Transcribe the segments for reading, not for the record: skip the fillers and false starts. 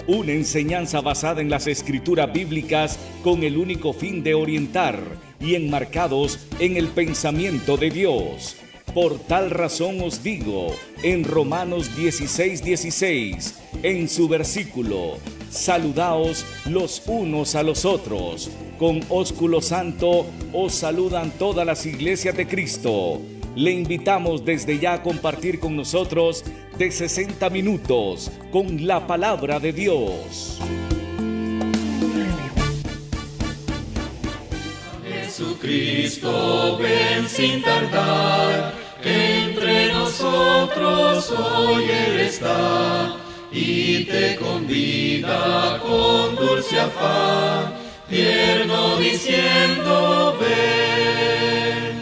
Una enseñanza basada en las escrituras bíblicas con el único fin de orientar y enmarcados en el pensamiento de Dios. Por tal razón os digo, en Romanos 16:16, en su versículo, saludaos los unos a los otros. Con ósculo santo os saludan todas las iglesias de Cristo. Le invitamos desde ya a compartir con nosotros de 60 minutos con la palabra de Dios. Jesucristo, ven sin tardar, entre nosotros hoy Él está, y te convida con dulce afán, tierno diciendo ven.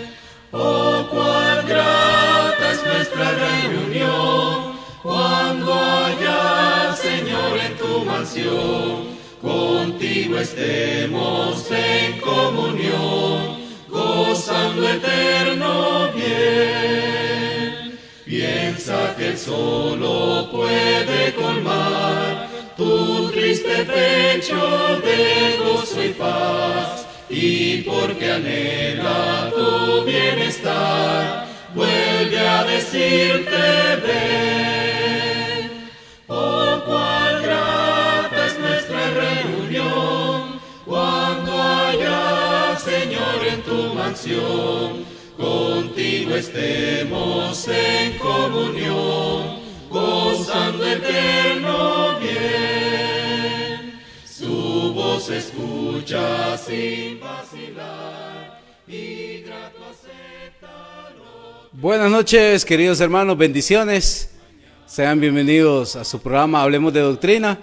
Oh, cuán grata es nuestra reunión, cuando haya, Señor, en tu mansión, contigo estemos en comunión, gozando eterno bien. Piensa que Él solo puede colmar tu triste pecho de gozo y paz, y porque anhela tu bienestar, vuelve a decirte ven. Oh, cuán grata es nuestra reunión, cuando haya, Señor, en tu mansión, contigo estemos en comunión, gozando eterno bien. Su voz escucha sin vacilar, y grato acéptalo. Buenas noches, queridos hermanos, bendiciones. Sean bienvenidos a su programa Hablemos de Doctrina.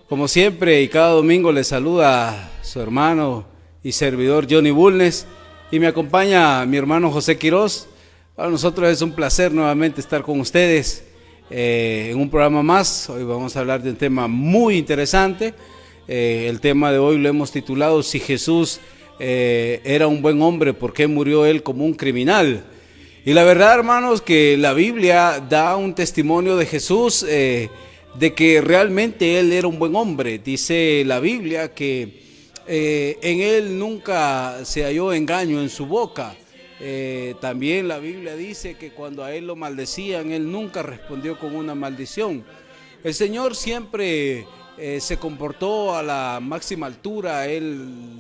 Como siempre y cada domingo les saluda su hermano y servidor Johnny Bulnes, y me acompaña mi hermano José Quiroz. Para nosotros es un placer nuevamente estar con ustedes en un programa más. Hoy vamos a hablar de un tema muy interesante. El tema de hoy lo hemos titulado Si Jesús era un buen hombre, ¿por qué murió él como un criminal? Y la verdad, hermanos, que la Biblia da un testimonio de Jesús, de que realmente él era un buen hombre. Dice la Biblia que en él nunca se halló engaño en su boca. También la Biblia dice que cuando a él lo maldecían, él nunca respondió con una maldición. El Señor siempre se comportó a la máxima altura.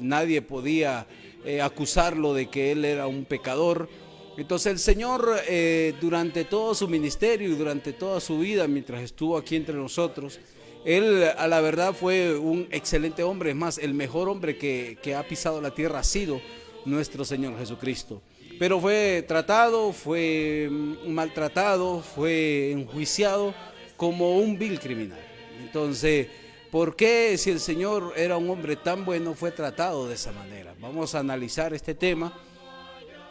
Nadie podía acusarlo de que él era un pecador. Entonces el Señor durante todo su ministerio y durante toda su vida, mientras estuvo aquí entre nosotros, él a la verdad fue un excelente hombre. Es más, el mejor hombre que ha pisado la tierra ha sido nuestro Señor Jesucristo. Pero fue tratado, fue maltratado, fue enjuiciado como un vil criminal. Entonces, ¿por qué, si el Señor era un hombre tan bueno, fue tratado de esa manera? Vamos a analizar este tema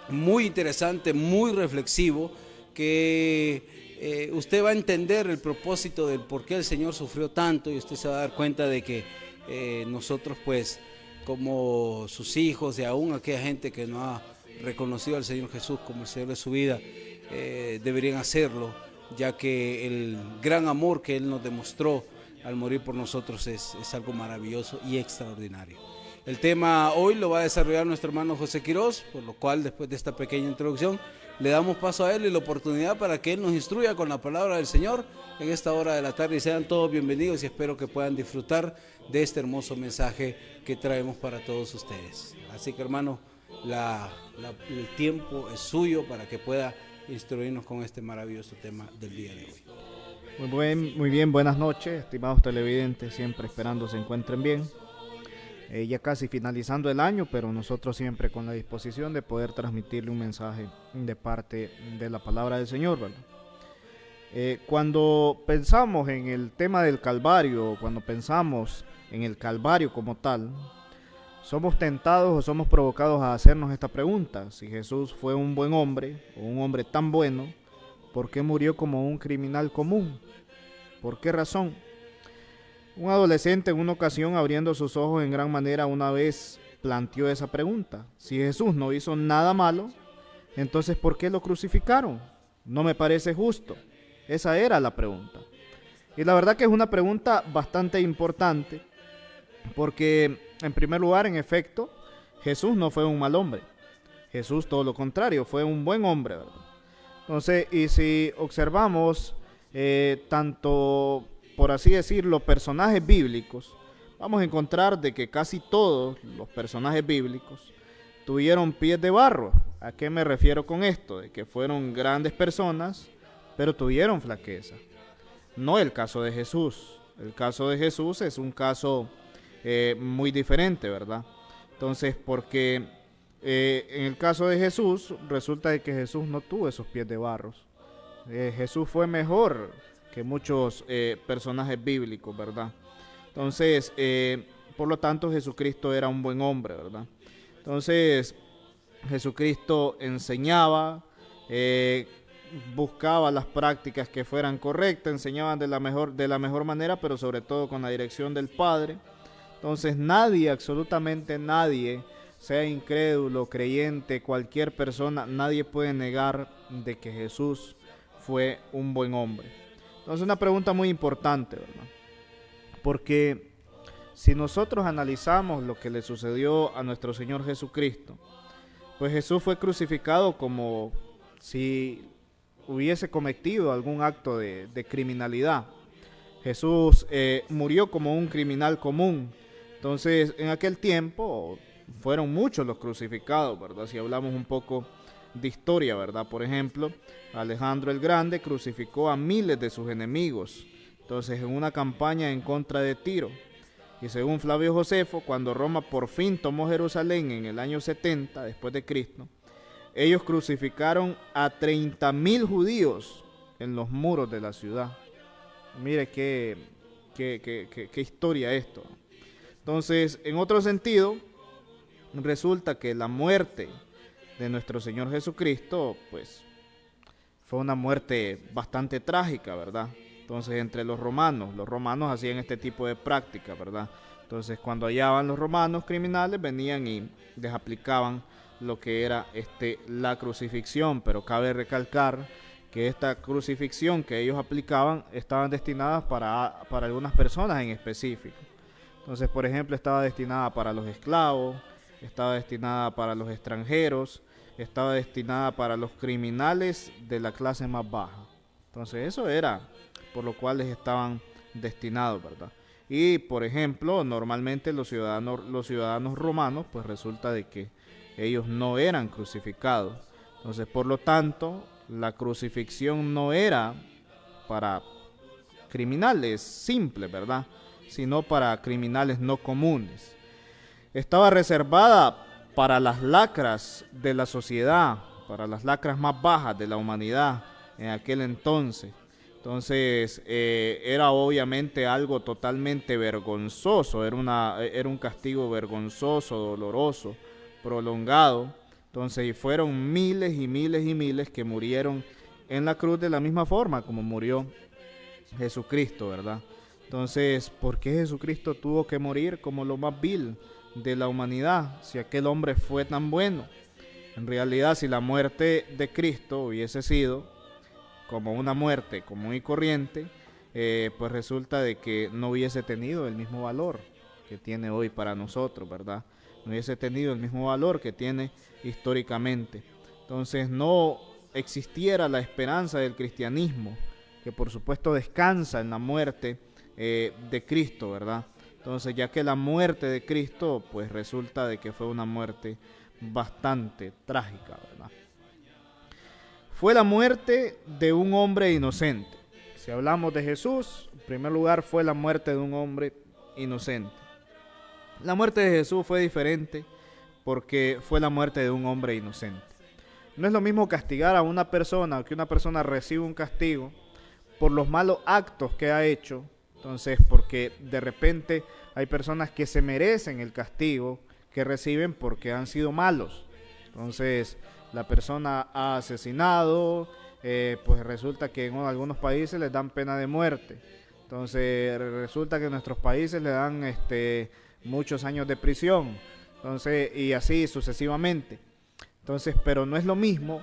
muy interesante, muy reflexivo, que usted va a entender el propósito del por qué el Señor sufrió tanto, y usted se va a dar cuenta de que nosotros, pues, como sus hijos y aún aquella gente que no ha reconocido al Señor Jesús como el Señor de su vida, deberían hacerlo, ya que el gran amor que Él nos demostró al morir por nosotros es algo maravilloso y extraordinario. El tema hoy lo va a desarrollar nuestro hermano José Quiroz, por lo cual, después de esta pequeña introducción, le damos paso a él y la oportunidad para que él nos instruya con la palabra del Señor en esta hora de la tarde. Y sean todos bienvenidos y espero que puedan disfrutar de este hermoso mensaje que traemos para todos ustedes. Así que, hermano, el tiempo es suyo para que pueda instruirnos con este maravilloso tema del día de hoy. Muy bien, buenas noches, estimados televidentes, siempre esperando se encuentren bien. Ya casi finalizando el año, pero nosotros siempre con la disposición de poder transmitirle un mensaje de parte de la palabra del Señor, ¿verdad? Cuando pensamos en el tema del Calvario, cuando pensamos en el Calvario como tal, somos tentados o somos provocados a hacernos esta pregunta: si Jesús fue un buen hombre, o un hombre tan bueno, ¿por qué murió como un criminal común? ¿Por qué razón? Un adolescente en una ocasión, abriendo sus ojos en gran manera, una vez planteó esa pregunta: si Jesús no hizo nada malo, entonces ¿por qué lo crucificaron? No me parece justo. Esa era la pregunta. Y la verdad que es una pregunta bastante importante, porque en primer lugar, en efecto, Jesús no fue un mal hombre. Jesús, todo lo contrario, fue un buen hombre, ¿verdad? Entonces, y si observamos tanto, por así decirlo, personajes bíblicos, vamos a encontrar de que casi todos los personajes bíblicos tuvieron pies de barro. ¿A qué me refiero con esto? De que fueron grandes personas, pero tuvieron flaqueza. No el caso de Jesús. El caso de Jesús es un caso muy diferente, ¿verdad? Entonces, porque en el caso de Jesús, resulta de que Jesús no tuvo esos pies de barros. Jesús fue mejor que muchos personajes bíblicos, ¿verdad? Entonces, por lo tanto, Jesucristo era un buen hombre, ¿verdad? Entonces, Jesucristo enseñaba, buscaba las prácticas que fueran correctas, enseñaban de la mejor manera, pero sobre todo con la dirección del Padre. Entonces nadie, absolutamente nadie, sea incrédulo, creyente, cualquier persona, nadie puede negar de que Jesús fue un buen hombre. Entonces una pregunta muy importante, ¿verdad? Porque si nosotros analizamos lo que le sucedió a nuestro Señor Jesucristo, pues Jesús fue crucificado como si hubiese cometido algún acto de criminalidad. Jesús murió como un criminal común. Entonces, en aquel tiempo fueron muchos los crucificados, ¿verdad? Si hablamos un poco de historia, ¿verdad? Por ejemplo, Alejandro el Grande crucificó a miles de sus enemigos, entonces en una campaña en contra de Tiro. Y según Flavio Josefo, cuando Roma por fin tomó Jerusalén en el año 70 después de Cristo, ellos crucificaron a 30,000 judíos en los muros de la ciudad. Mire qué historia esto. Entonces, en otro sentido, resulta que la muerte de nuestro Señor Jesucristo, pues, fue una muerte bastante trágica, ¿verdad? Entonces, entre los romanos hacían este tipo de práctica, ¿verdad? Entonces, cuando hallaban los romanos criminales, venían y les aplicaban lo que era la crucifixión, pero cabe recalcar que esta crucifixión que ellos aplicaban estaban destinadas para algunas personas en específico. Entonces, por ejemplo, estaba destinada para los esclavos, estaba destinada para los extranjeros, estaba destinada para los criminales de la clase más baja. Entonces, eso era por lo cual les estaban destinados, ¿verdad? Y, por ejemplo, normalmente los ciudadanos romanos, pues resulta de que ellos no eran crucificados. Entonces, por lo tanto, la crucifixión no era para criminales simples, ¿verdad? Sino para criminales no comunes. Estaba reservada para las lacras de la sociedad, para las lacras más bajas de la humanidad en aquel entonces. Entonces, era obviamente algo totalmente vergonzoso, era un castigo vergonzoso, doloroso, prolongado. Entonces, y fueron miles y miles y miles que murieron en la cruz de la misma forma como murió Jesucristo, ¿verdad? Entonces, ¿por qué Jesucristo tuvo que morir como lo más vil de la humanidad si aquel hombre fue tan bueno? En realidad, si la muerte de Cristo hubiese sido como una muerte común y corriente, pues resulta de que no hubiese tenido el mismo valor que tiene hoy para nosotros, ¿verdad? No hubiese tenido el mismo valor que tiene históricamente. Entonces no existiera la esperanza del cristianismo, que por supuesto descansa en la muerte de Cristo, ¿verdad? Entonces, ya que la muerte de Cristo, pues resulta de que fue una muerte bastante trágica, ¿verdad? Fue la muerte de un hombre inocente. Si hablamos de Jesús, en primer lugar fue la muerte de un hombre inocente. La muerte de Jesús fue diferente porque fue la muerte de un hombre inocente. No es lo mismo castigar a una persona o que una persona reciba un castigo por los malos actos que ha hecho. Entonces, porque de repente hay personas que se merecen el castigo que reciben porque han sido malos. Entonces, la persona ha asesinado, pues resulta que en algunos países les dan pena de muerte. Entonces, resulta que en nuestros países le dan muchos años de prisión. Entonces, y así sucesivamente. Entonces, pero no es lo mismo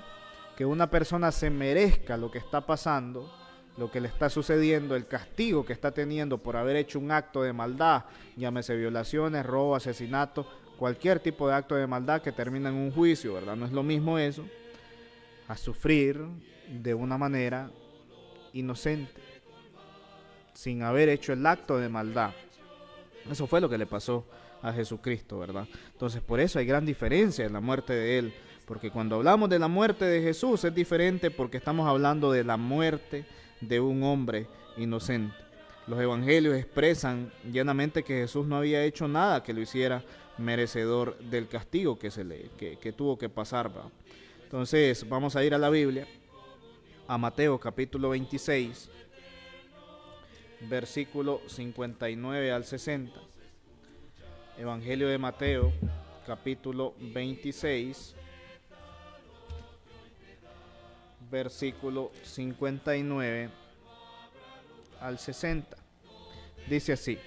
que una persona se merezca lo que está pasando lo que le está sucediendo, el castigo que está teniendo por haber hecho un acto de maldad, llámese violaciones, robo, asesinato, cualquier tipo de acto de maldad que termina en un juicio, ¿verdad? No es lo mismo eso a sufrir de una manera inocente, sin haber hecho el acto de maldad. Eso fue lo que le pasó a Jesucristo, ¿verdad? Entonces, por eso hay gran diferencia en la muerte de Él, porque cuando hablamos de la muerte de Jesús es diferente porque estamos hablando de la muerte de un hombre inocente. Los evangelios expresan llanamente que Jesús no había hecho nada que lo hiciera merecedor del castigo que tuvo que pasar, ¿va? Entonces, vamos a ir a la Biblia, a Mateo capítulo 26, versículo 59 al 60. Evangelio de Mateo, capítulo 26, versículo 59 al 60. Dice así: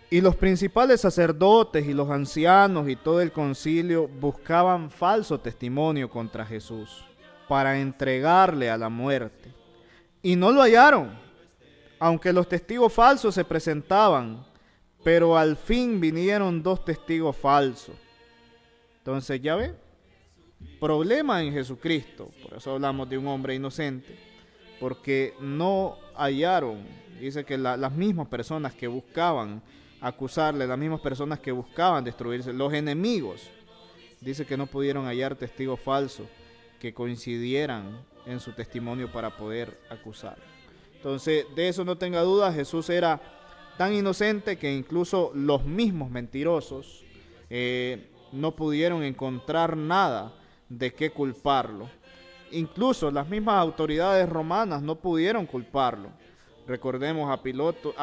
y los principales sacerdotes y los ancianos y todo el concilio buscaban falso testimonio contra Jesús para entregarle a la muerte, y no lo hallaron, aunque los testigos falsos se presentaban. Pero al fin vinieron 2 testigos falsos. Entonces, ya ve, problema en Jesucristo. Por eso hablamos de un hombre inocente, porque no hallaron. Dice que las mismas personas que buscaban acusarle, las mismas personas que buscaban destruirse, los enemigos, dice que no pudieron hallar testigos falsos que coincidieran en su testimonio para poder acusar. Entonces, de eso no tenga duda, Jesús era tan inocente que incluso los mismos mentirosos no pudieron encontrar nada de qué culparlo. Incluso las mismas autoridades romanas no pudieron culparlo. Recordemos a Pilato,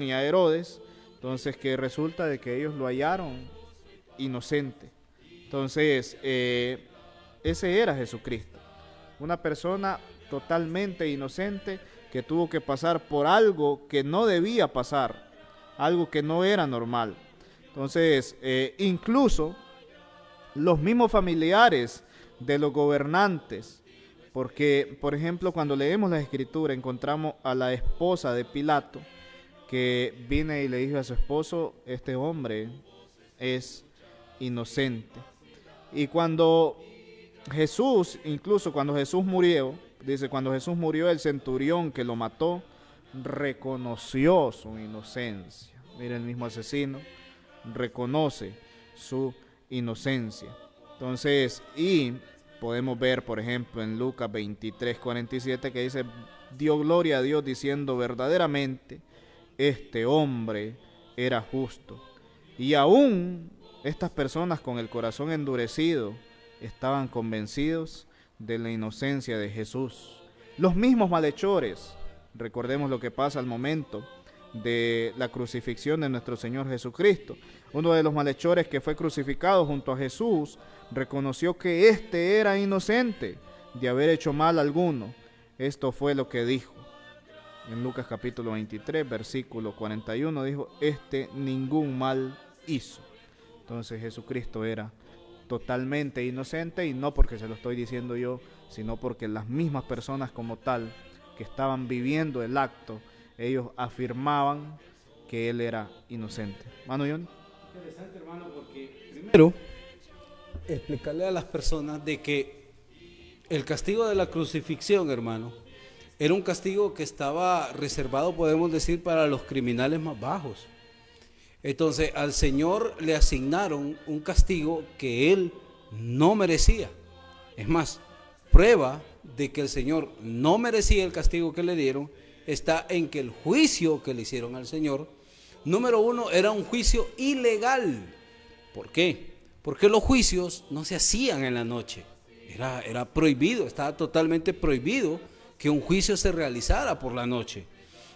y a Herodes, entonces que resulta de que ellos lo hallaron inocente. Entonces, ese era Jesucristo, una persona totalmente inocente que tuvo que pasar por algo que no debía pasar, algo que no era normal. Entonces, incluso los mismos familiares de los gobernantes, porque, por ejemplo, cuando leemos la Escritura, encontramos a la esposa de Pilato, que viene y le dijo a su esposo: este hombre es inocente. Y cuando Jesús, incluso cuando Jesús murió, dice, cuando Jesús murió, el centurión que lo mató reconoció su inocencia. Mira, el mismo asesino reconoce su inocencia. Entonces, y podemos ver, por ejemplo, en Lucas 23:47, que dice: dio gloria a Dios diciendo: verdaderamente este hombre era justo. Y aún estas personas con el corazón endurecido estaban convencidos de la inocencia de Jesús. Los mismos malhechores, recordemos lo que pasa al momento de la crucifixión de nuestro Señor Jesucristo. Uno de los malhechores que fue crucificado junto a Jesús reconoció que éste era inocente de haber hecho mal alguno. Esto fue lo que dijo en Lucas capítulo 23, versículo 41, dijo: este ningún mal hizo. Entonces Jesucristo era totalmente inocente, y no porque se lo estoy diciendo yo, sino porque las mismas personas como tal que estaban viviendo el acto, ellos afirmaban que él era inocente. Mano Johnny. Interesante, hermano, porque primero explicarle a las personas de que el castigo de la crucifixión, hermano, era un castigo que estaba reservado, podemos decir, para los criminales más bajos. Entonces al Señor le asignaron un castigo que él no merecía. Es más, prueba de que el Señor no merecía el castigo que le dieron está en que el juicio que le hicieron al Señor, número uno, era un juicio ilegal. ¿Por qué? Porque los juicios no se hacían en la noche. Era prohibido, estaba totalmente prohibido que un juicio se realizara por la noche.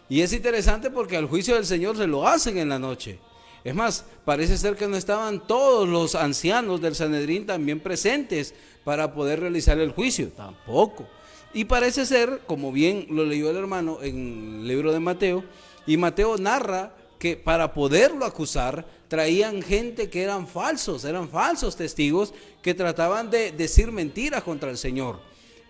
Y es interesante porque al juicio del Señor se lo hacen en la noche. Es más, parece ser que no estaban todos los ancianos del Sanedrín también presentes para poder realizar el juicio, tampoco. Y parece ser, como bien lo leyó el hermano en el libro de Mateo, y Mateo narra que para poderlo acusar traían gente que eran falsos testigos que trataban de decir mentiras contra el Señor.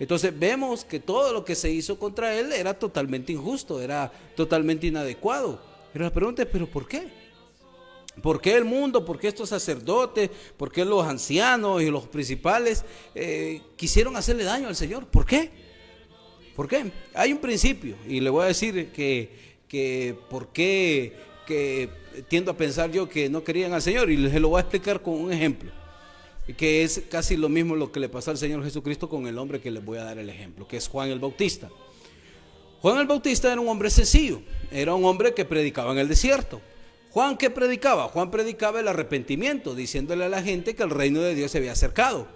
Entonces vemos que todo lo que se hizo contra él era totalmente injusto, era totalmente inadecuado. Pero la pregunta es, ¿pero por qué? ¿Por qué el mundo? ¿Por qué estos sacerdotes? ¿Por qué los ancianos y los principales quisieron hacerle daño al Señor? ¿Por qué? ¿Por qué? Hay un principio, y le voy a decir que por qué que tiendo a pensar yo que no querían al Señor, y les lo voy a explicar con un ejemplo, que es casi lo mismo lo que le pasó al Señor Jesucristo con el hombre que les voy a dar el ejemplo, que es Juan el Bautista. Juan el Bautista era un hombre sencillo, era un hombre que predicaba en el desierto. Juan, ¿qué predicaba? Juan predicaba el arrepentimiento, diciéndole a la gente que el reino de Dios se había acercado,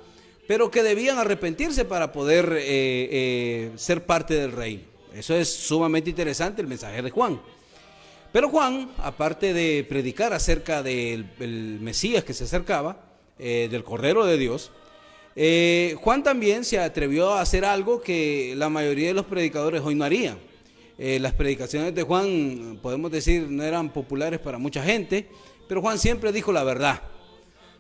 pero que debían arrepentirse para poder ser parte del reino. Eso es sumamente interesante, el mensaje de Juan. Pero Juan, aparte de predicar acerca del Mesías que se acercaba, del Cordero de Dios, Juan también se atrevió a hacer algo que la mayoría de los predicadores hoy no harían. Las predicaciones de Juan, podemos decir, no eran populares para mucha gente, pero Juan siempre dijo la verdad.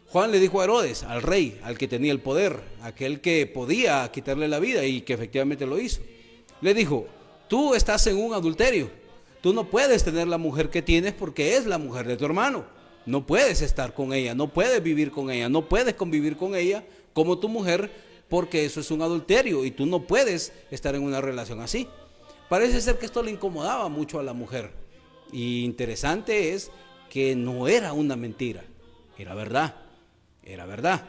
Juan le dijo a Herodes, al rey, al que tenía el poder, aquel que podía quitarle la vida y que efectivamente lo hizo. Le dijo, tú estás en un adulterio, tú no puedes tener la mujer que tienes porque es la mujer de tu hermano. No puedes estar con ella, no puedes vivir con ella, no puedes convivir con ella como tu mujer porque eso es un adulterio y tú no puedes estar en una relación así. Parece ser que esto le incomodaba mucho a la mujer. Y interesante es que no era una mentira, era verdad, era verdad.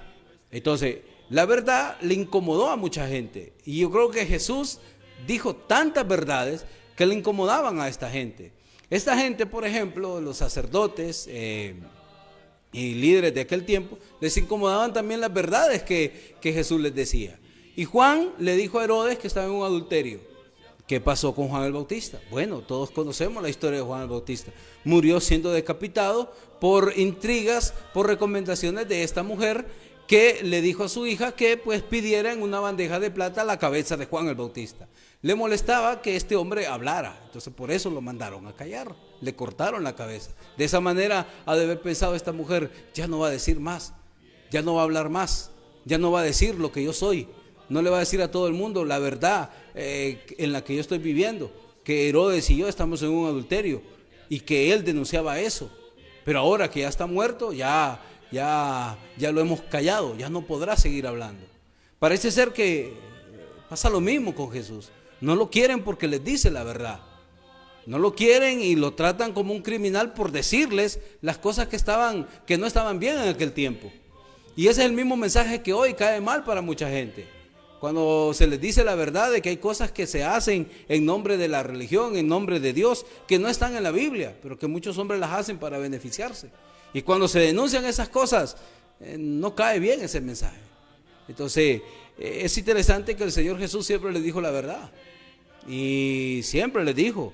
Entonces, la verdad le incomodó a mucha gente. Y yo creo que Jesús dijo tantas verdades que le incomodaban a esta gente. Esta gente, por ejemplo, los sacerdotes y líderes de aquel tiempo, les incomodaban también las verdades que Jesús les decía. Y Juan le dijo a Herodes que estaba en un adulterio. ¿Qué pasó con Juan el Bautista? Bueno, todos conocemos la historia de Juan el Bautista. Murió siendo decapitado por intrigas, por recomendaciones de esta mujer que le dijo a su hija que pues pidiera en una bandeja de plata la cabeza de Juan el Bautista. Le molestaba que este hombre hablara, entonces por eso lo mandaron a callar, le cortaron la cabeza. De esa manera ha de haber pensado esta mujer, ya no va a decir más, ya no va a hablar más, ya no va a decir lo que yo soy. No le va a decir a todo el mundo la verdad en la que yo estoy viviendo, que Herodes y yo estamos en un adulterio y que él denunciaba eso. Pero ahora que ya está muerto, ya lo hemos callado, ya no podrá seguir hablando. Parece ser que pasa lo mismo con Jesús. No lo quieren porque les dice la verdad. No lo quieren y lo tratan como un criminal por decirles las cosas que no estaban bien en aquel tiempo. Y ese es el mismo mensaje que hoy cae mal para mucha gente. Cuando se les dice la verdad de que hay cosas que se hacen en nombre de la religión, en nombre de Dios, que no están en la Biblia, pero que muchos hombres las hacen para beneficiarse. Y cuando se denuncian esas cosas, no cae bien ese mensaje. Entonces, es interesante que el Señor Jesús siempre les dijo la verdad. Y siempre les dijo,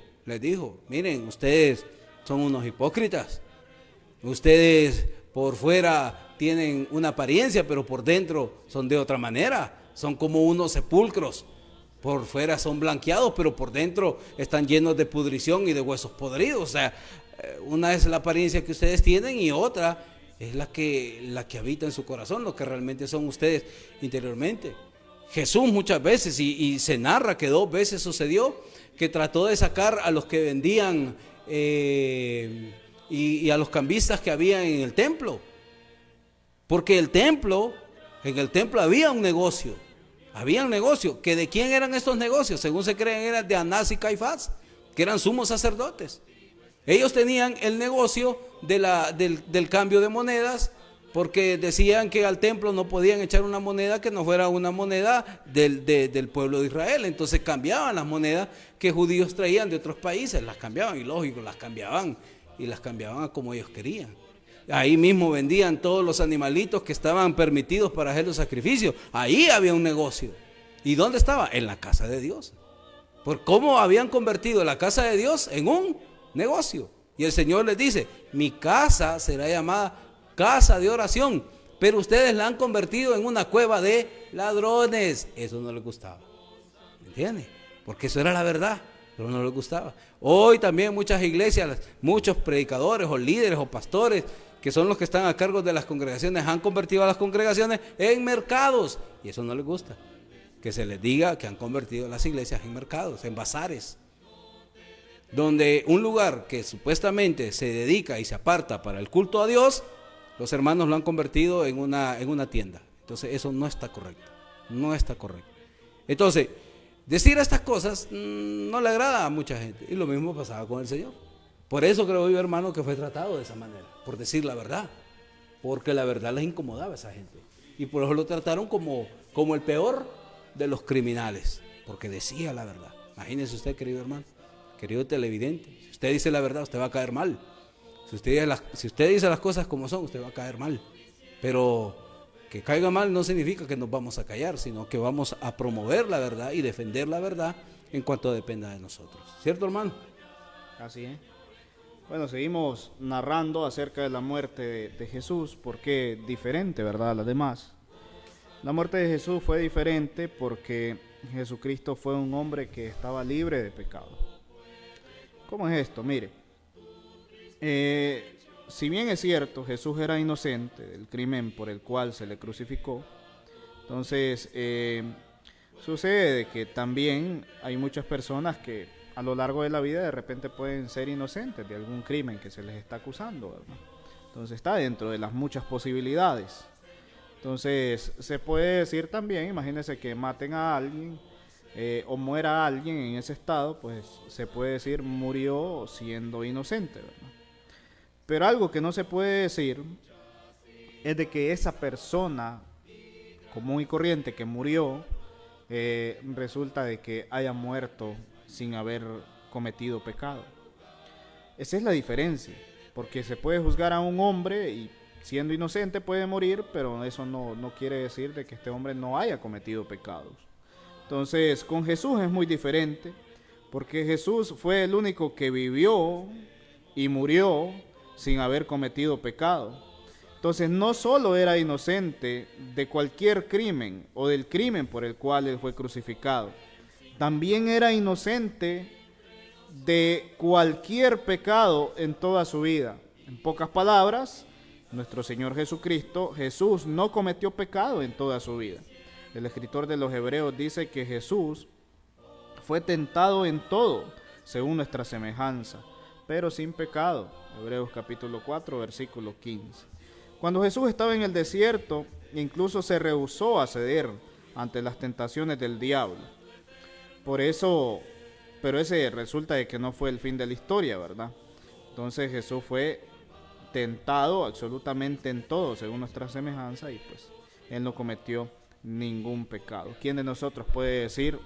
miren, ustedes son unos hipócritas. Ustedes por fuera tienen una apariencia, pero por dentro son de otra manera. Son como unos sepulcros, por fuera son blanqueados, pero por dentro están llenos de pudrición y de huesos podridos. O sea, una es la apariencia que ustedes tienen y otra es la que habita en su corazón, lo que realmente son ustedes interiormente. Jesús muchas veces, y se narra que 2 veces sucedió, que trató de sacar a los que vendían y a los cambistas que había en el templo, porque en el templo había un negocio, que de quién eran estos negocios, según se creen eran de Anás y Caifás, que eran sumos sacerdotes. Ellos tenían el negocio del cambio de monedas, porque decían que al templo no podían echar una moneda que no fuera una moneda del pueblo de Israel. Entonces cambiaban las monedas que judíos traían de otros países, las cambiaban, y lógico, las cambiaban a como ellos querían. Ahí mismo vendían todos los animalitos que estaban permitidos para hacer los sacrificios. Ahí había un negocio. ¿Y dónde estaba? En la casa de Dios. Por cómo habían convertido la casa de Dios en un negocio. Y el Señor les dice, mi casa será llamada casa de oración, pero ustedes la han convertido en una cueva de ladrones. Eso no les gustaba, ¿entiendes? Porque eso era la verdad, pero no les gustaba. Hoy también muchas iglesias, muchos predicadores o líderes o pastores que son los que están a cargo de las congregaciones, han convertido a las congregaciones en mercados, y eso no les gusta. que se les diga que han convertido las iglesias en mercados, en bazares, donde un lugar que supuestamente se dedica y se aparta para el culto a Dios, los hermanos lo han convertido en una tienda. Entonces eso no está correcto, no está correcto. Entonces, decir estas cosas no le agrada a mucha gente, y lo mismo pasaba con el Señor. Por eso creo yo, hermano, que fue tratado de esa manera, por decir la verdad, porque la verdad les incomodaba a esa gente, y por eso lo trataron como el peor de los criminales, porque decía la verdad. Imagínese usted, querido hermano, querido televidente, si usted dice la verdad, usted va a caer mal. Si usted dice las cosas como son, usted va a caer mal. Pero que caiga mal no significa que nos vamos a callar, sino que vamos a promover la verdad y defender la verdad en cuanto dependa de nosotros. ¿Cierto, hermano? Así es. Bueno, seguimos narrando acerca de la muerte de Jesús, porque diferente, ¿verdad?, a las demás. La muerte de Jesús fue diferente porque Jesucristo fue un hombre que estaba libre de pecado. ¿Cómo es esto? Mire, si bien es cierto, Jesús era inocente del crimen por el cual se le crucificó, entonces sucede que también hay muchas personas que a lo largo de la vida de repente pueden ser inocentes de algún crimen que se les está acusando, ¿verdad? Entonces está dentro de las muchas posibilidades. Entonces se puede decir también, imagínense que maten a alguien o muera alguien en ese estado, pues se puede decir murió siendo inocente, ¿verdad? Pero algo que no se puede decir es de que esa persona común y corriente que murió resulta de que haya muerto sin haber cometido pecado. Esa es la diferencia, porque se puede juzgar a un hombre y siendo inocente puede morir, pero eso no quiere decir de que este hombre no haya cometido pecados. Entonces, con Jesús es muy diferente, porque Jesús fue el único que vivió y murió sin haber cometido pecado. Entonces, no solo era inocente de cualquier crimen o del crimen por el cual él fue crucificado, también era inocente de cualquier pecado en toda su vida. En pocas palabras, nuestro Señor Jesucristo, Jesús no cometió pecado en toda su vida. El escritor de los Hebreos dice que Jesús fue tentado en todo, según nuestra semejanza, pero sin pecado. Hebreos capítulo 4, versículo 15. Cuando Jesús estaba en el desierto, incluso se rehusó a ceder ante las tentaciones del diablo. Por eso, pero ese resulta de que no fue el fin de la historia, ¿verdad? Entonces Jesús fue tentado absolutamente en todo, según nuestra semejanza, y pues él no cometió ningún pecado. ¿Quién de nosotros puede decir,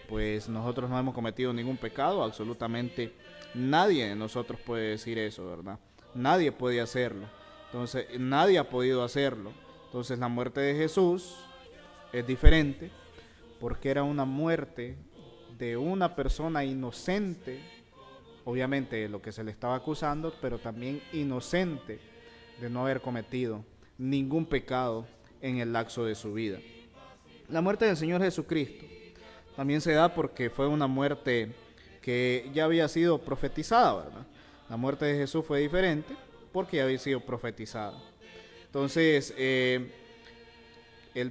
pues nosotros no hemos cometido ningún pecado? Absolutamente nadie de nosotros puede decir eso, ¿verdad? Nadie puede hacerlo. Entonces, nadie ha podido hacerlo. Entonces, la muerte de Jesús es diferente porque era una muerte de una persona inocente, obviamente de lo que se le estaba acusando, pero también inocente de no haber cometido ningún pecado en el lapso de su vida. La muerte del Señor Jesucristo también se da porque fue una muerte que ya había sido profetizada, ¿verdad? La muerte de Jesús fue diferente porque ya había sido profetizada. Entonces, él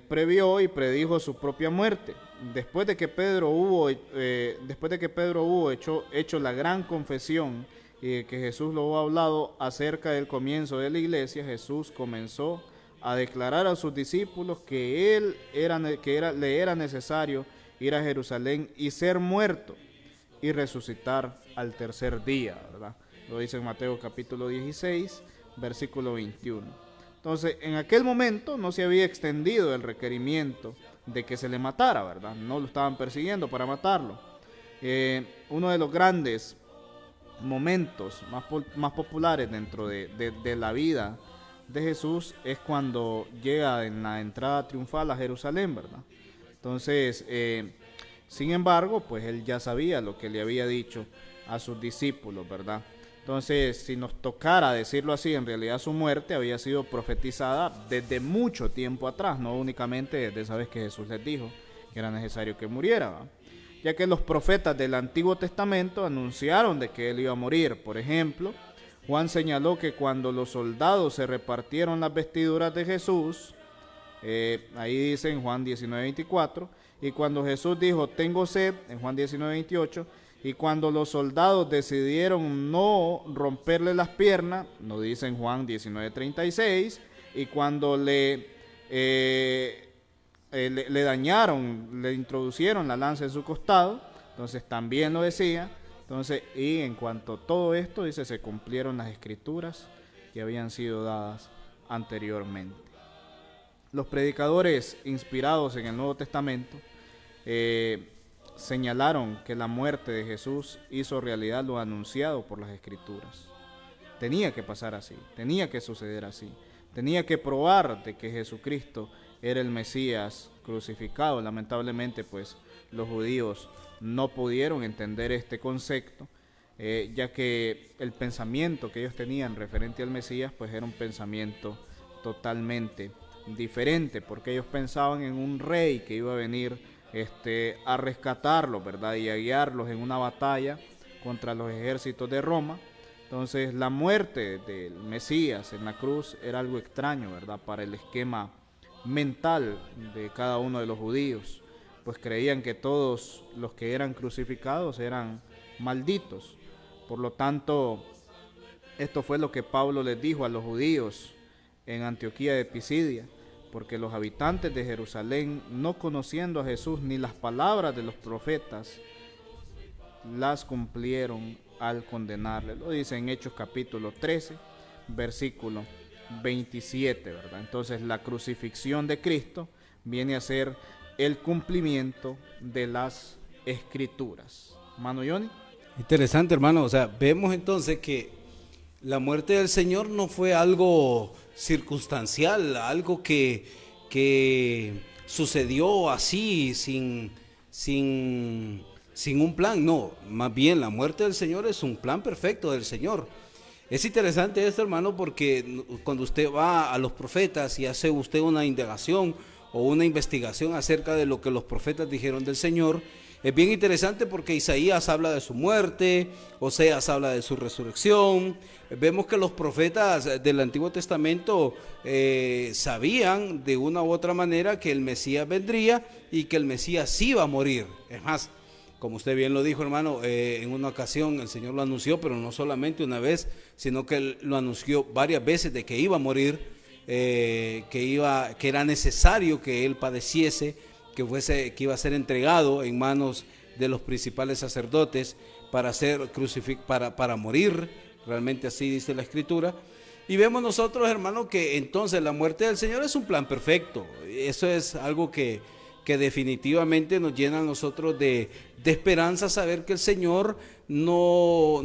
previó y predijo su propia muerte. Después de que Pedro hubo hecho la gran confesión que Jesús lo ha hablado acerca del comienzo de la iglesia, Jesús comenzó a declarar a sus discípulos que le era necesario ir a Jerusalén y ser muerto y resucitar al tercer día, ¿verdad? Lo dice en Mateo capítulo 16, versículo 21. Entonces, en aquel momento no se había extendido el requerimiento de que se le matara, ¿verdad? No lo estaban persiguiendo para matarlo. Uno de los grandes momentos más populares dentro de la vida de Jesús es cuando llega en la entrada triunfal a Jerusalén, ¿verdad? Entonces, sin embargo, pues él ya sabía lo que le había dicho a sus discípulos, ¿verdad? Entonces, si nos tocara decirlo así, en realidad su muerte había sido profetizada desde mucho tiempo atrás, no únicamente desde esa vez que Jesús les dijo que era necesario que muriera, ¿verdad? Ya que los profetas del Antiguo Testamento anunciaron de que él iba a morir. Por ejemplo, Juan señaló que cuando los soldados se repartieron las vestiduras de Jesús, ahí dice en Juan 19:24, Y cuando Jesús dijo, tengo sed, en Juan 19:28, y cuando los soldados decidieron no romperle las piernas, nos dice en Juan 19:36, y cuando le dañaron, le introducieron la lanza en su costado, entonces también lo decía. Entonces, y en cuanto a todo esto, dice, se cumplieron las escrituras que habían sido dadas anteriormente. Los predicadores inspirados en el Nuevo Testamento señalaron que la muerte de Jesús hizo realidad lo anunciado por las escrituras. Tenía que pasar así, tenía que suceder así, tenía que probar de que Jesucristo era el Mesías crucificado. Lamentablemente, pues, los judíos no pudieron entender este concepto, ya que el pensamiento que ellos tenían referente al Mesías, pues era un pensamiento totalmente diferente, porque ellos pensaban en un rey que iba a venir a rescatarlos, ¿verdad? Y a guiarlos en una batalla contra los ejércitos de Roma. Entonces, la muerte del Mesías en la cruz era algo extraño, ¿verdad? Para el esquema mental de cada uno de los judíos, pues creían que todos los que eran crucificados eran malditos. Por lo tanto, esto fue lo que Pablo les dijo a los judíos en Antioquía de Pisidia, porque los habitantes de Jerusalén, no conociendo a Jesús ni las palabras de los profetas, las cumplieron al condenarle. Lo dice en Hechos capítulo 13, versículo 27, ¿verdad? Entonces, la crucifixión de Cristo viene a ser el cumplimiento de las escrituras. Hermano Johnny. Interesante, hermano. O sea, vemos entonces que la muerte del Señor no fue algo circunstancial, algo que sucedió así, sin un plan. No, más bien la muerte del Señor es un plan perfecto del Señor. Es interesante esto, hermano, porque cuando usted va a los profetas y hace usted una indagación o una investigación acerca de lo que los profetas dijeron del Señor, es bien interesante porque Isaías habla de su muerte, Oseas habla de su resurrección. Vemos que los profetas del Antiguo Testamento sabían de una u otra manera que el Mesías vendría y que el Mesías sí iba a morir. Es más, como usted bien lo dijo, hermano, en una ocasión el Señor lo anunció, pero no solamente una vez, sino que Él lo anunció varias veces de que iba a morir, que era necesario que Él padeciese, que iba a ser entregado en manos de los principales sacerdotes para morir. Realmente así dice la Escritura. Y vemos nosotros, hermano, que entonces la muerte del Señor es un plan perfecto. Eso es algo que definitivamente nos llena a nosotros de esperanza, saber que el Señor no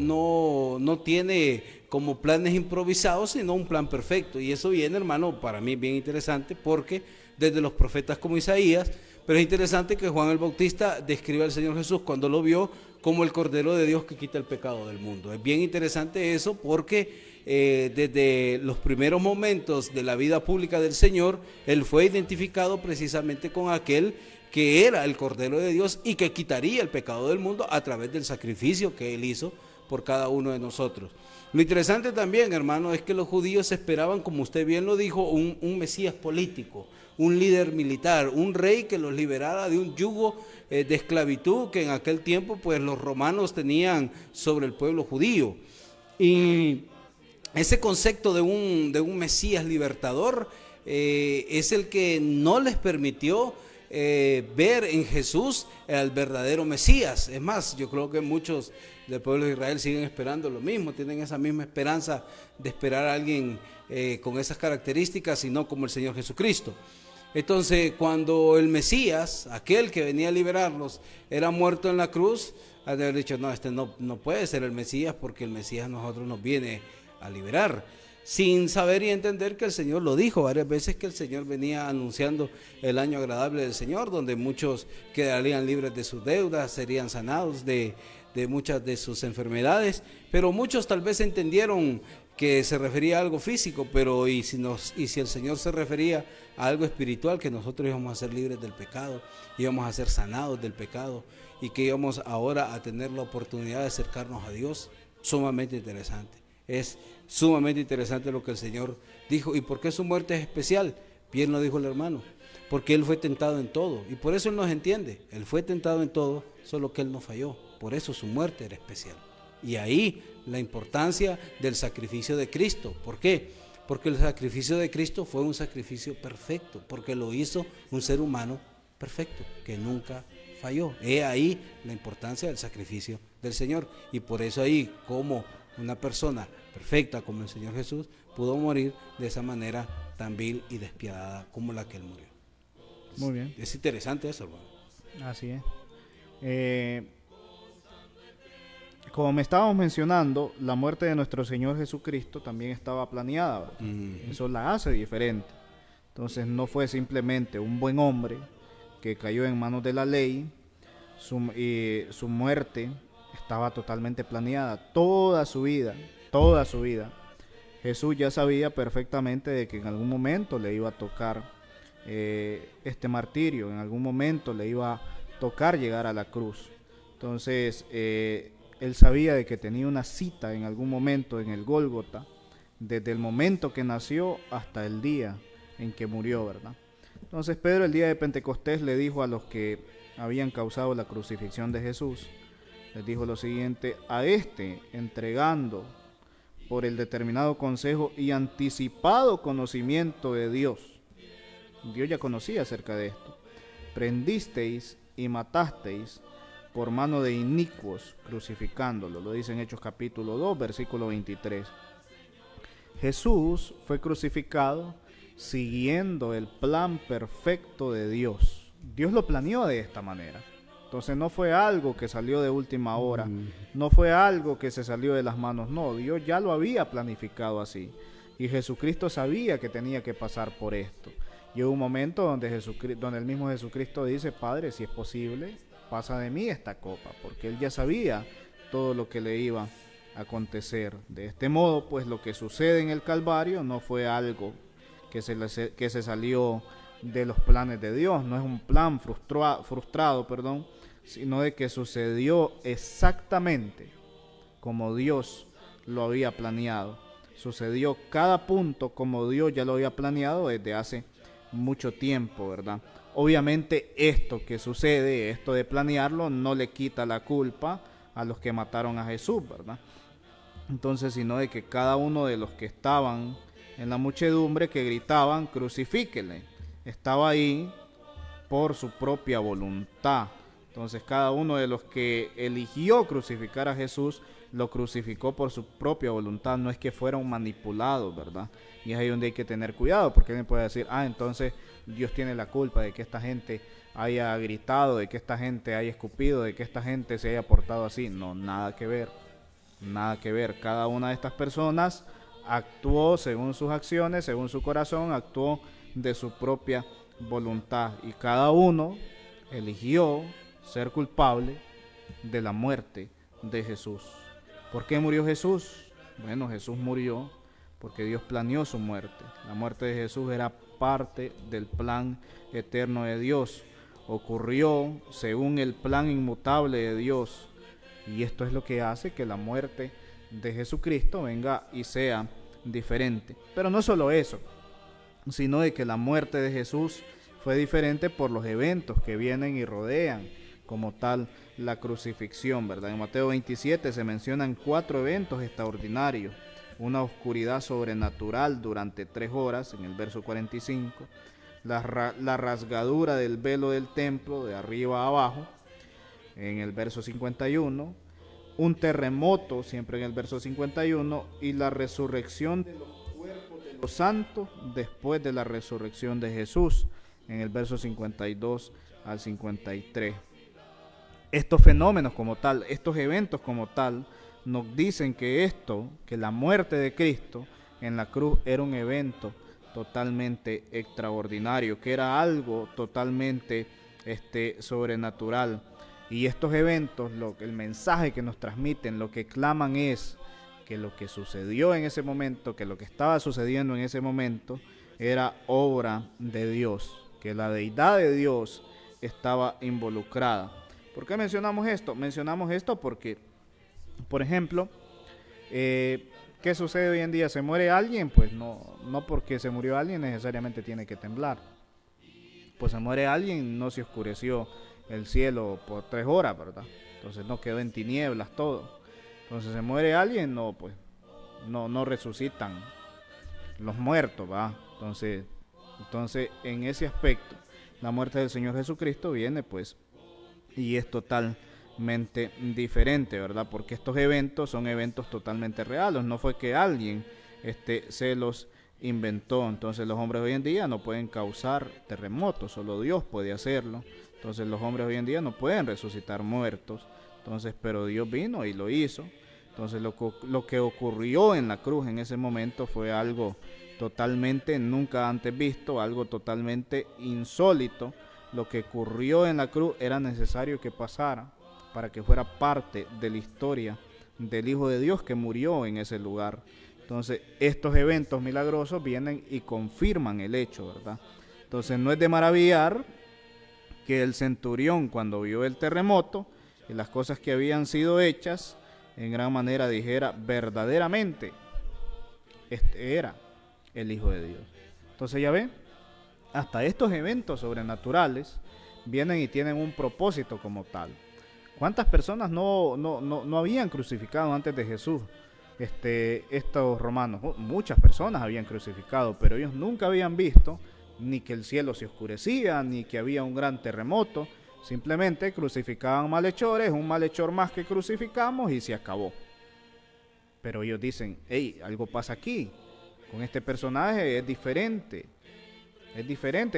tiene como planes improvisados, sino un plan perfecto. Y eso viene, hermano, para mí bien interesante, porque desde los profetas como Isaías, pero es interesante que Juan el Bautista describe al Señor Jesús cuando lo vio como el Cordero de Dios que quita el pecado del mundo. Es bien interesante eso, porque desde los primeros momentos de la vida pública del Señor, Él fue identificado precisamente con aquel que era el Cordero de Dios y que quitaría el pecado del mundo a través del sacrificio que Él hizo por cada uno de nosotros. Lo interesante también, hermano, es que los judíos esperaban, como usted bien lo dijo, un Mesías político, un líder militar, un rey que los liberara de un yugo de esclavitud que en aquel tiempo pues los romanos tenían sobre el pueblo judío. Y ese concepto de un Mesías libertador es el que no les permitió ver en Jesús al verdadero Mesías. Es más, yo creo que muchos del pueblo de Israel siguen esperando lo mismo, tienen esa misma esperanza de esperar a alguien con esas características y no como el Señor Jesucristo. Entonces, cuando el Mesías, aquel que venía a liberarlos, era muerto en la cruz, han de haber dicho, no, este no puede ser el Mesías, porque el Mesías a nosotros nos viene a liberar, sin saber y entender que el Señor lo dijo varias veces, que el Señor venía anunciando el año agradable del Señor, donde muchos quedarían libres de sus deudas, serían sanados de muchas de sus enfermedades, pero muchos tal vez entendieron que se refería a algo físico, pero y si el Señor se refería a algo espiritual, que nosotros íbamos a ser libres del pecado, íbamos a ser sanados del pecado y que íbamos ahora a tener la oportunidad de acercarnos a Dios. Sumamente interesante. Es sumamente interesante lo que el Señor dijo. ¿Y por qué su muerte es especial? Bien lo dijo el hermano, porque Él fue tentado en todo, y por eso Él nos entiende. Él fue tentado en todo, solo que Él no falló, por eso su muerte era especial. Y ahí la importancia del sacrificio de Cristo. ¿Por qué? Porque el sacrificio de Cristo fue un sacrificio perfecto, porque lo hizo un ser humano perfecto, que nunca falló. He ahí la importancia del sacrificio del Señor, y por eso ahí, como una persona perfecta como el Señor Jesús pudo morir de esa manera tan vil y despiadada como la que Él murió. Muy bien. Es interesante eso, hermano. Así es. Como me estábamos mencionando, la muerte de nuestro Señor Jesucristo también estaba planeada, ¿verdad? Eso la hace diferente. Entonces no fue simplemente un buen hombre que cayó en manos de la ley. Su muerte estaba totalmente planeada. Toda su vida. Jesús ya sabía perfectamente de que en algún momento le iba a tocar este martirio, en algún momento le iba a tocar llegar a la cruz. Entonces, Él sabía de que tenía una cita en algún momento en el Gólgota, desde el momento que nació hasta el día en que murió, ¿verdad? Entonces Pedro el día de Pentecostés le dijo a los que habían causado la crucifixión de Jesús, les dijo lo siguiente: a este, entregando por el determinado consejo y anticipado conocimiento de Dios ya conocía acerca de esto, prendisteis y matasteis por mano de inicuos, crucificándolo. Lo dice en Hechos capítulo 2, versículo 23. Jesús fue crucificado siguiendo el plan perfecto de Dios. Dios lo planeó de esta manera. Entonces no fue algo que salió de última hora, no fue algo que se salió de las manos, no, Dios ya lo había planificado así. Y Jesucristo sabía que tenía que pasar por esto. Y hubo un momento donde el mismo Jesucristo dice: Padre, si es posible, pasa de mí esta copa, porque Él ya sabía todo lo que le iba a acontecer. De este modo, pues lo que sucede en el Calvario no fue algo que se salió de los planes de Dios, no es un plan frustrado, sino de que sucedió exactamente como Dios lo había planeado. Sucedió cada punto como Dios ya lo había planeado desde hace mucho tiempo, ¿verdad? Obviamente esto que sucede, esto de planearlo, no le quita la culpa a los que mataron a Jesús, ¿verdad? Entonces, sino de que cada uno de los que estaban en la muchedumbre, que gritaban: crucifíquenle, estaba ahí por su propia voluntad. Entonces cada uno de los que eligió crucificar a Jesús, lo crucificó por su propia voluntad, no es que fueron manipulados, ¿verdad? Y es ahí donde hay que tener cuidado, porque alguien puede decir: entonces Dios tiene la culpa de que esta gente haya gritado, de que esta gente haya escupido, de que esta gente se haya portado así. No, nada que ver, nada que ver. Cada una de estas personas actuó según sus acciones, según su corazón, actuó de su propia voluntad, y cada uno eligió ser culpable de la muerte de Jesús. ¿Por qué murió Jesús? Bueno, Jesús murió porque Dios planeó su muerte. La muerte de Jesús era parte del plan eterno de Dios. Ocurrió según el plan inmutable de Dios. Y esto es lo que hace que la muerte de Jesucristo venga y sea diferente. Pero no solo eso, sino de que la muerte de Jesús fue diferente por los eventos que vienen y rodean como tal la crucifixión, ¿verdad? En Mateo 27 se mencionan 4 eventos extraordinarios: una oscuridad sobrenatural durante 3 horas en el verso 45, la rasgadura del velo del templo de arriba a abajo en el verso 51, un terremoto siempre en el verso 51, y la resurrección de los cuerpos de los santos después de la resurrección de Jesús en el verso 52 al 53. Estos fenómenos como tal, estos eventos como tal, nos dicen que la muerte de Cristo en la cruz era un evento totalmente extraordinario, que era algo totalmente sobrenatural. Y estos eventos, el mensaje que nos transmiten, lo que claman es que lo que sucedió en ese momento, que lo que estaba sucediendo en ese momento, era obra de Dios, que la deidad de Dios estaba involucrada. ¿Por qué mencionamos esto? Mencionamos esto porque, por ejemplo, ¿qué sucede hoy en día? ¿Se muere alguien? Pues no porque se murió alguien necesariamente tiene que temblar. Pues se muere alguien, no se oscureció el cielo por 3 horas, ¿verdad? Entonces no quedó en tinieblas todo. Entonces se muere alguien, no, pues no resucitan los muertos, ¿va? Entonces en ese aspecto, la muerte del Señor Jesucristo viene, pues, y es totalmente diferente, ¿verdad? Porque estos eventos son eventos totalmente reales, no fue que alguien se los inventó. Entonces los hombres hoy en día no pueden causar terremotos, solo Dios puede hacerlo. Entonces los hombres hoy en día no pueden resucitar muertos, entonces, pero Dios vino y lo hizo. Entonces lo que ocurrió en la cruz en ese momento fue algo totalmente nunca antes visto, algo totalmente insólito. Lo que ocurrió en la cruz era necesario que pasara para que fuera parte de la historia del Hijo de Dios que murió en ese lugar. Entonces estos eventos milagrosos vienen y confirman el hecho, ¿verdad? Entonces no es de maravillar que el centurión, cuando vio el terremoto y las cosas que habían sido hechas, en gran manera dijera: verdaderamente este era el Hijo de Dios. Entonces ya ven, hasta estos eventos sobrenaturales vienen y tienen un propósito como tal. ¿Cuántas personas no habían crucificado antes de Jesús? Estos romanos, muchas personas habían crucificado, pero ellos nunca habían visto ni que el cielo se oscurecía, ni que había un gran terremoto. Simplemente crucificaban malhechores, un malhechor más que crucificamos y se acabó. Pero ellos dicen: hey, algo pasa aquí, con este personaje es diferente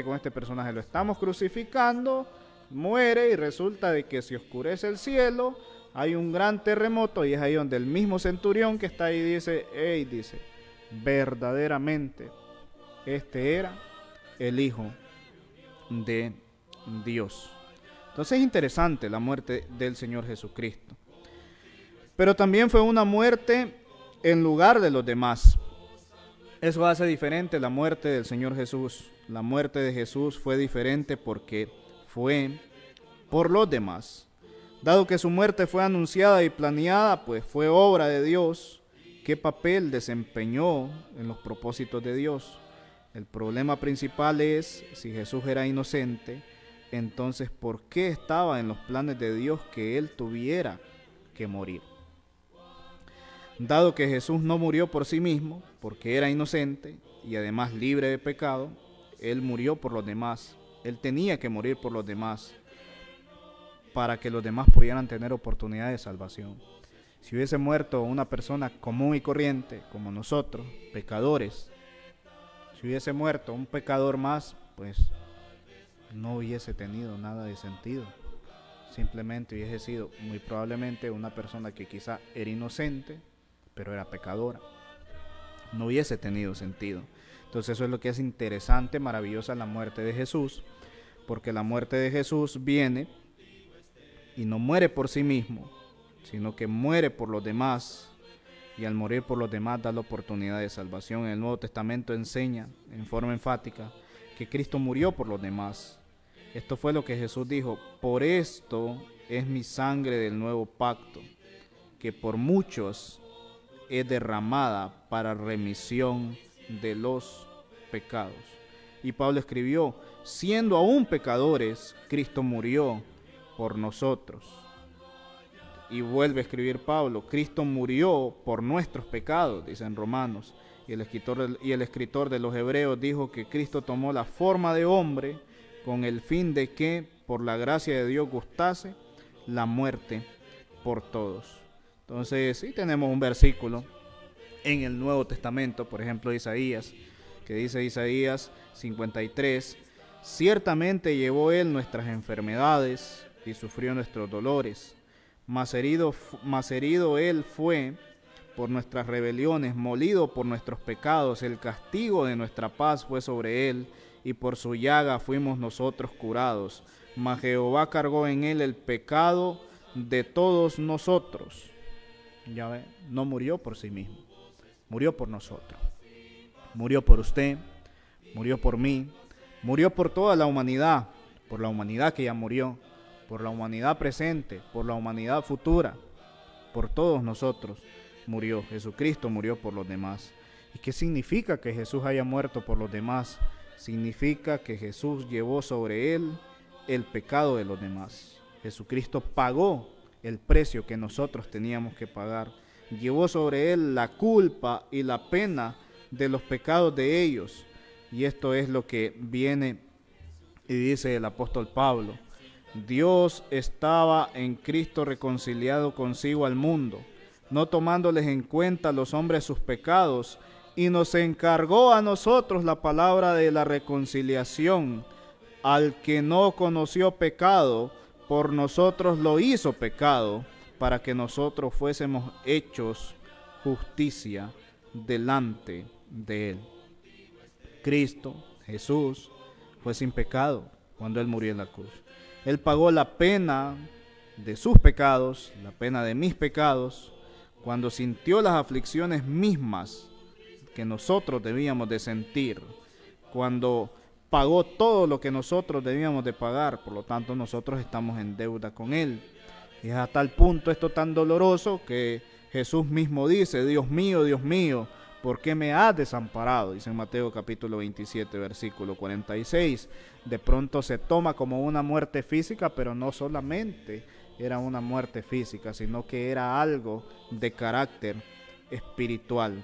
con este personaje, lo estamos crucificando, muere y resulta de que se oscurece el cielo, hay un gran terremoto, y es ahí donde el mismo centurión que está ahí dice: hey, dice, verdaderamente este era el Hijo de Dios. Entonces es interesante la muerte del Señor Jesucristo. Pero también fue una muerte en lugar de los demás. Eso hace diferente la muerte del Señor Jesús. La muerte de Jesús fue diferente porque fue por los demás. Dado que su muerte fue anunciada y planeada, pues fue obra de Dios. ¿Qué papel desempeñó en los propósitos de Dios? El problema principal es, si Jesús era inocente, entonces ¿por qué estaba en los planes de Dios que Él tuviera que morir? Dado que Jesús no murió por sí mismo, porque era inocente y además libre de pecado, Él murió por los demás. Él tenía que morir por los demás para que los demás pudieran tener oportunidad de salvación. Si hubiese muerto una persona común y corriente como nosotros, pecadores, si hubiese muerto un pecador más, pues no hubiese tenido nada de sentido. Simplemente hubiese sido muy probablemente una persona que quizá era inocente, pero era pecadora. No hubiese tenido sentido. Entonces eso es lo que es interesante, maravillosa la muerte de Jesús, porque la muerte de Jesús viene y no muere por sí mismo, sino que muere por los demás, y al morir por los demás da la oportunidad de salvación. En el Nuevo Testamento enseña en forma enfática que Cristo murió por los demás. Esto fue lo que Jesús dijo: por esto es mi sangre del nuevo pacto, que por muchos es derramada para remisión de los pecados. Y Pablo escribió: siendo aún pecadores, Cristo murió por nosotros. Y vuelve a escribir Pablo: Cristo murió por nuestros pecados, dice en Romanos. Y el escritor de los Hebreos dijo que Cristo tomó la forma de hombre con el fin de que por la gracia de Dios gustase la muerte por todos. Entonces sí tenemos un versículo en el Nuevo Testamento, por ejemplo Isaías, que dice Isaías 53: ciertamente llevó Él nuestras enfermedades y sufrió nuestros dolores, mas herido Él fue por nuestras rebeliones, molido por nuestros pecados, el castigo de nuestra paz fue sobre Él, y por su llaga fuimos nosotros curados. Mas Jehová cargó en Él el pecado de todos nosotros. Ya ve, no murió por sí mismo, murió por nosotros. Murió por usted, murió por mí, murió por toda la humanidad, por la humanidad que ya murió, por la humanidad presente, por la humanidad futura, por todos nosotros. murió, Jesucristo murió por los demás. ¿Y qué significa que Jesús haya muerto por los demás? Significa que Jesús llevó sobre él el pecado de los demás. Jesucristo pagó el precio que nosotros teníamos que pagar. Llevó sobre él la culpa y la pena de los pecados de ellos. Y esto es lo que viene y dice el apóstol Pablo. Dios estaba en Cristo reconciliado consigo al mundo, no tomándoles en cuenta a los hombres sus pecados, y nos encargó a nosotros la palabra de la reconciliación. Al que no conoció pecado, por nosotros lo hizo pecado, para que nosotros fuésemos hechos justicia delante de él. Cristo, Jesús, fue sin pecado cuando él murió en la cruz. Él pagó la pena de sus pecados, la pena de mis pecados, cuando sintió las aflicciones mismas que nosotros debíamos de sentir, cuando pagó todo lo que nosotros debíamos de pagar. Por lo tanto, nosotros estamos en deuda con él. Y es a tal punto esto tan doloroso que Jesús mismo dice: Dios mío, ¿por qué me has desamparado? Dice en Mateo capítulo 27, versículo 46. De pronto se toma como una muerte física, pero no solamente era una muerte física, sino que era algo de carácter espiritual.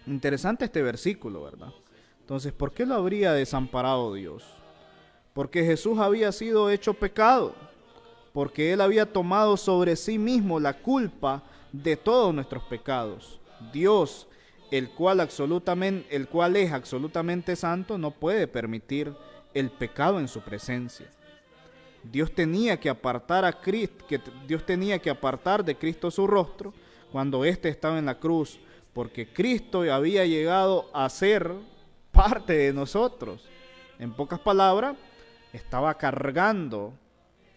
Interesante este versículo, ¿verdad? Entonces, ¿por qué lo habría desamparado Dios? Porque Jesús había sido hecho pecado, porque Él había tomado sobre sí mismo la culpa de todos nuestros pecados. Dios, el cual es absolutamente santo, no puede permitir el pecado en su presencia. Dios tenía que apartar a Cristo, Dios tenía que apartar de Cristo su rostro cuando éste estaba en la cruz, porque Cristo había llegado a ser parte de nosotros. En pocas palabras, estaba cargando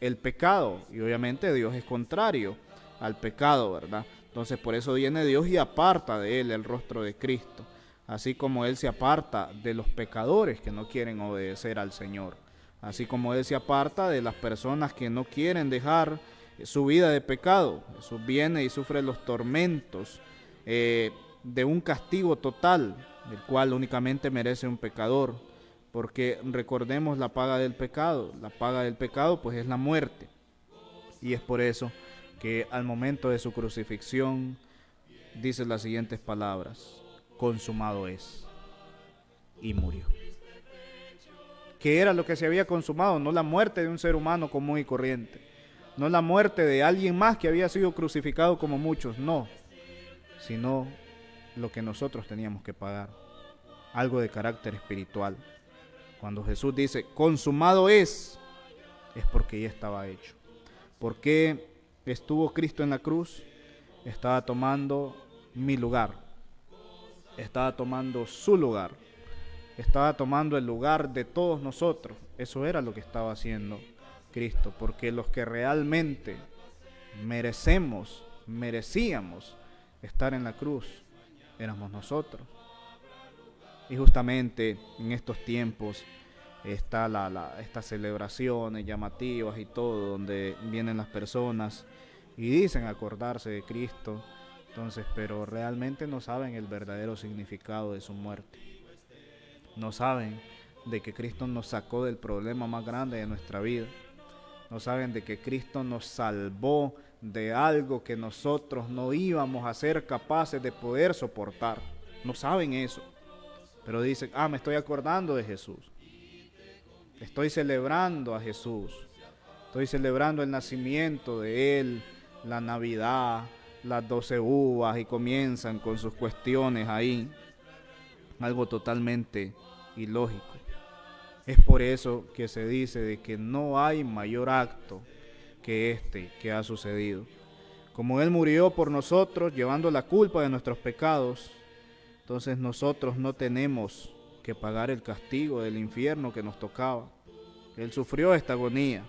el pecado, y obviamente Dios es contrario al pecado, ¿verdad? Entonces por eso viene Dios y aparta de él el rostro de Cristo, así como él se aparta de los pecadores que no quieren obedecer al Señor, así como él se aparta de las personas que no quieren dejar su vida de pecado. Jesús viene y sufre los tormentos de un castigo total, el cual únicamente merece un pecador, porque recordemos la paga del pecado. La paga del pecado pues es la muerte, y es por eso que al momento de su crucifixión dice las siguientes palabras: consumado es, y murió. ¿Qué era lo que se había consumado? No la muerte de un ser humano común y corriente, no la muerte de alguien más que había sido crucificado como muchos, no, sino lo que nosotros teníamos que pagar, algo de carácter espiritual. Cuando Jesús dice consumado es porque ya estaba hecho. ¿Por qué estuvo Cristo en la cruz? Estaba tomando mi lugar, estaba tomando su lugar, estaba tomando el lugar de todos nosotros. Eso era lo que estaba haciendo Cristo, porque los que realmente merecíamos estar en la cruz éramos nosotros. Y justamente en estos tiempos está estas celebraciones llamativas y todo, donde vienen las personas y dicen acordarse de Cristo, entonces, pero realmente no saben el verdadero significado de su muerte. No saben de que Cristo nos sacó del problema más grande de nuestra vida. No saben de que Cristo nos salvó de algo que nosotros no íbamos a ser capaces de poder soportar. No saben eso. Pero dicen: me estoy acordando de Jesús. Estoy celebrando a Jesús. Estoy celebrando el nacimiento de Él, la Navidad, las 12 uvas, y comienzan con sus cuestiones ahí. Algo totalmente ilógico. Es por eso que se dice de que no hay mayor acto que este que ha sucedido. Como Él murió por nosotros, llevando la culpa de nuestros pecados, entonces nosotros no tenemos que pagar el castigo del infierno que nos tocaba. Él sufrió esta agonía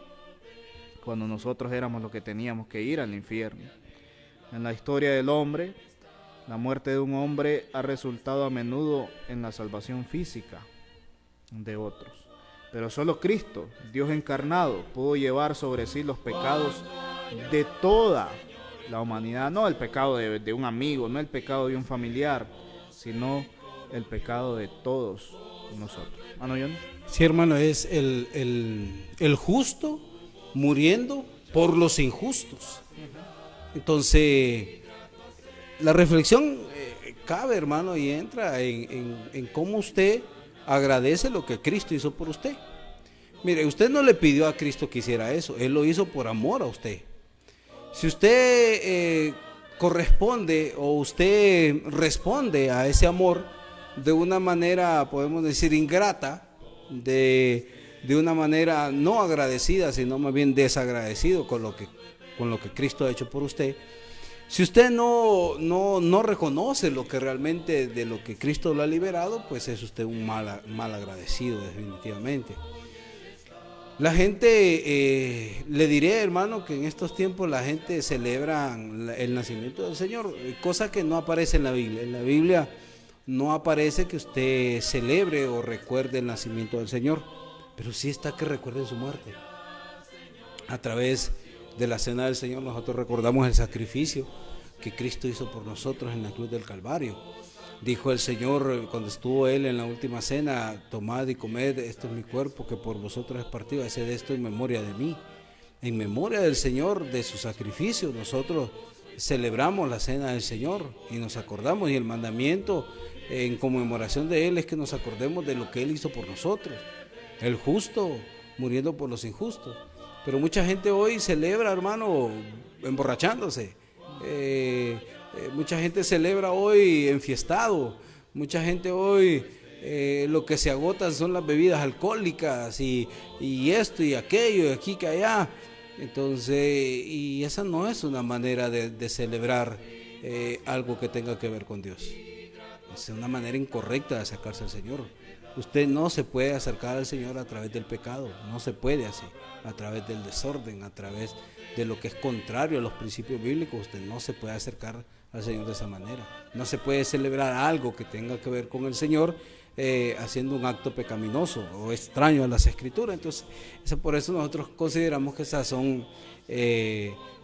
cuando nosotros éramos los que teníamos que ir al infierno. En la historia del hombre, la muerte de un hombre ha resultado a menudo en la salvación física de otros. Pero solo Cristo, Dios encarnado, pudo llevar sobre sí los pecados de toda la humanidad, no el pecado de un amigo, no el pecado de un familiar, sino el pecado de todos nosotros. ¿Mano John? Sí, hermano, es el justo muriendo por los injustos. Entonces, la reflexión cabe, hermano, y entra en cómo usted agradece lo que Cristo hizo por usted. Mire, usted no le pidió a Cristo que hiciera eso, Él lo hizo por amor a usted. Si usted corresponde o usted responde a ese amor de una manera, podemos decir, ingrata, de una manera no agradecida, sino más bien desagradecido con lo que Cristo ha hecho por usted, si usted no reconoce lo que realmente de lo que Cristo lo ha liberado, pues es usted un mal agradecido, definitivamente. La gente, le diré, hermano, que en estos tiempos la gente celebra el nacimiento del Señor, cosa que no aparece en la Biblia. En la Biblia no aparece que usted celebre o recuerde el nacimiento del Señor, pero sí está que recuerde su muerte. A través de la cena del Señor nosotros recordamos el sacrificio que Cristo hizo por nosotros en la cruz del Calvario. Dijo el Señor cuando estuvo Él en la última cena: tomad y comed, esto es mi cuerpo que por vosotros es partido, haced esto en memoria de mí. En memoria del Señor, de su sacrificio, nosotros celebramos la cena del Señor y nos acordamos, y el mandamiento en conmemoración de Él es que nos acordemos de lo que Él hizo por nosotros, el justo muriendo por los injustos. Pero mucha gente hoy celebra, hermano, emborrachándose. Mucha gente celebra hoy enfiestado. Mucha gente hoy lo que se agotan son las bebidas alcohólicas y esto y aquello, y aquí que allá. Entonces, y esa no es una manera de celebrar algo que tenga que ver con Dios. Es una manera incorrecta de acercarse al Señor. Usted no se puede acercar al Señor a través del pecado, no se puede así, a través del desorden, a través de lo que es contrario a los principios bíblicos. Usted no se puede acercar al Señor de esa manera. No se puede celebrar algo que tenga que ver con el Señor haciendo un acto pecaminoso o extraño a las Escrituras. Entonces, por eso nosotros consideramos que esas son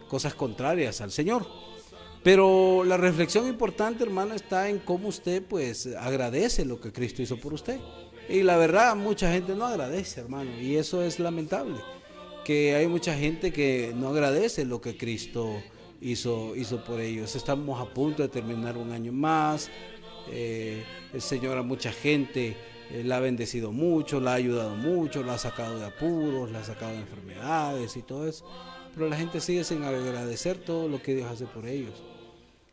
cosas contrarias al Señor. Pero la reflexión importante, hermano, está en cómo usted pues agradece lo que Cristo hizo por usted. Y la verdad, mucha gente no agradece, hermano, y eso es lamentable, que hay mucha gente que no agradece lo que Cristo hizo por ellos. Estamos a punto de terminar un año más. El Señor a mucha gente la ha bendecido mucho, la ha ayudado mucho, la ha sacado de apuros, la ha sacado de enfermedades y todo eso. Pero la gente sigue sin agradecer todo lo que Dios hace por ellos.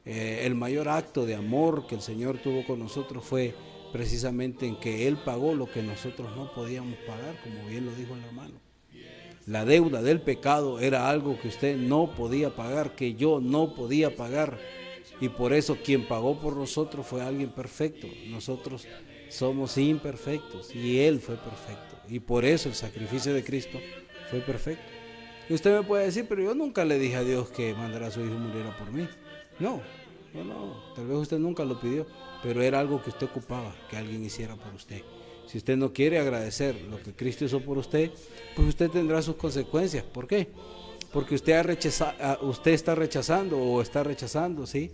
El mayor acto de amor que el Señor tuvo con nosotros fue precisamente en que Él pagó lo que nosotros no podíamos pagar, como bien lo dijo el hermano. La deuda del pecado era algo que usted no podía pagar, que yo no podía pagar, y por eso quien pagó por nosotros fue alguien perfecto. Nosotros somos imperfectos y Él fue perfecto, y por eso el sacrificio de Cristo fue perfecto. Y usted me puede decir: pero yo nunca le dije a Dios que mandara a su hijo y muriera por mí. No, tal vez usted nunca lo pidió, pero era algo que usted ocupaba, que alguien hiciera por usted. Si usted no quiere agradecer lo que Cristo hizo por usted, pues usted tendrá sus consecuencias. ¿Por qué? Porque usted está rechazando, ¿sí?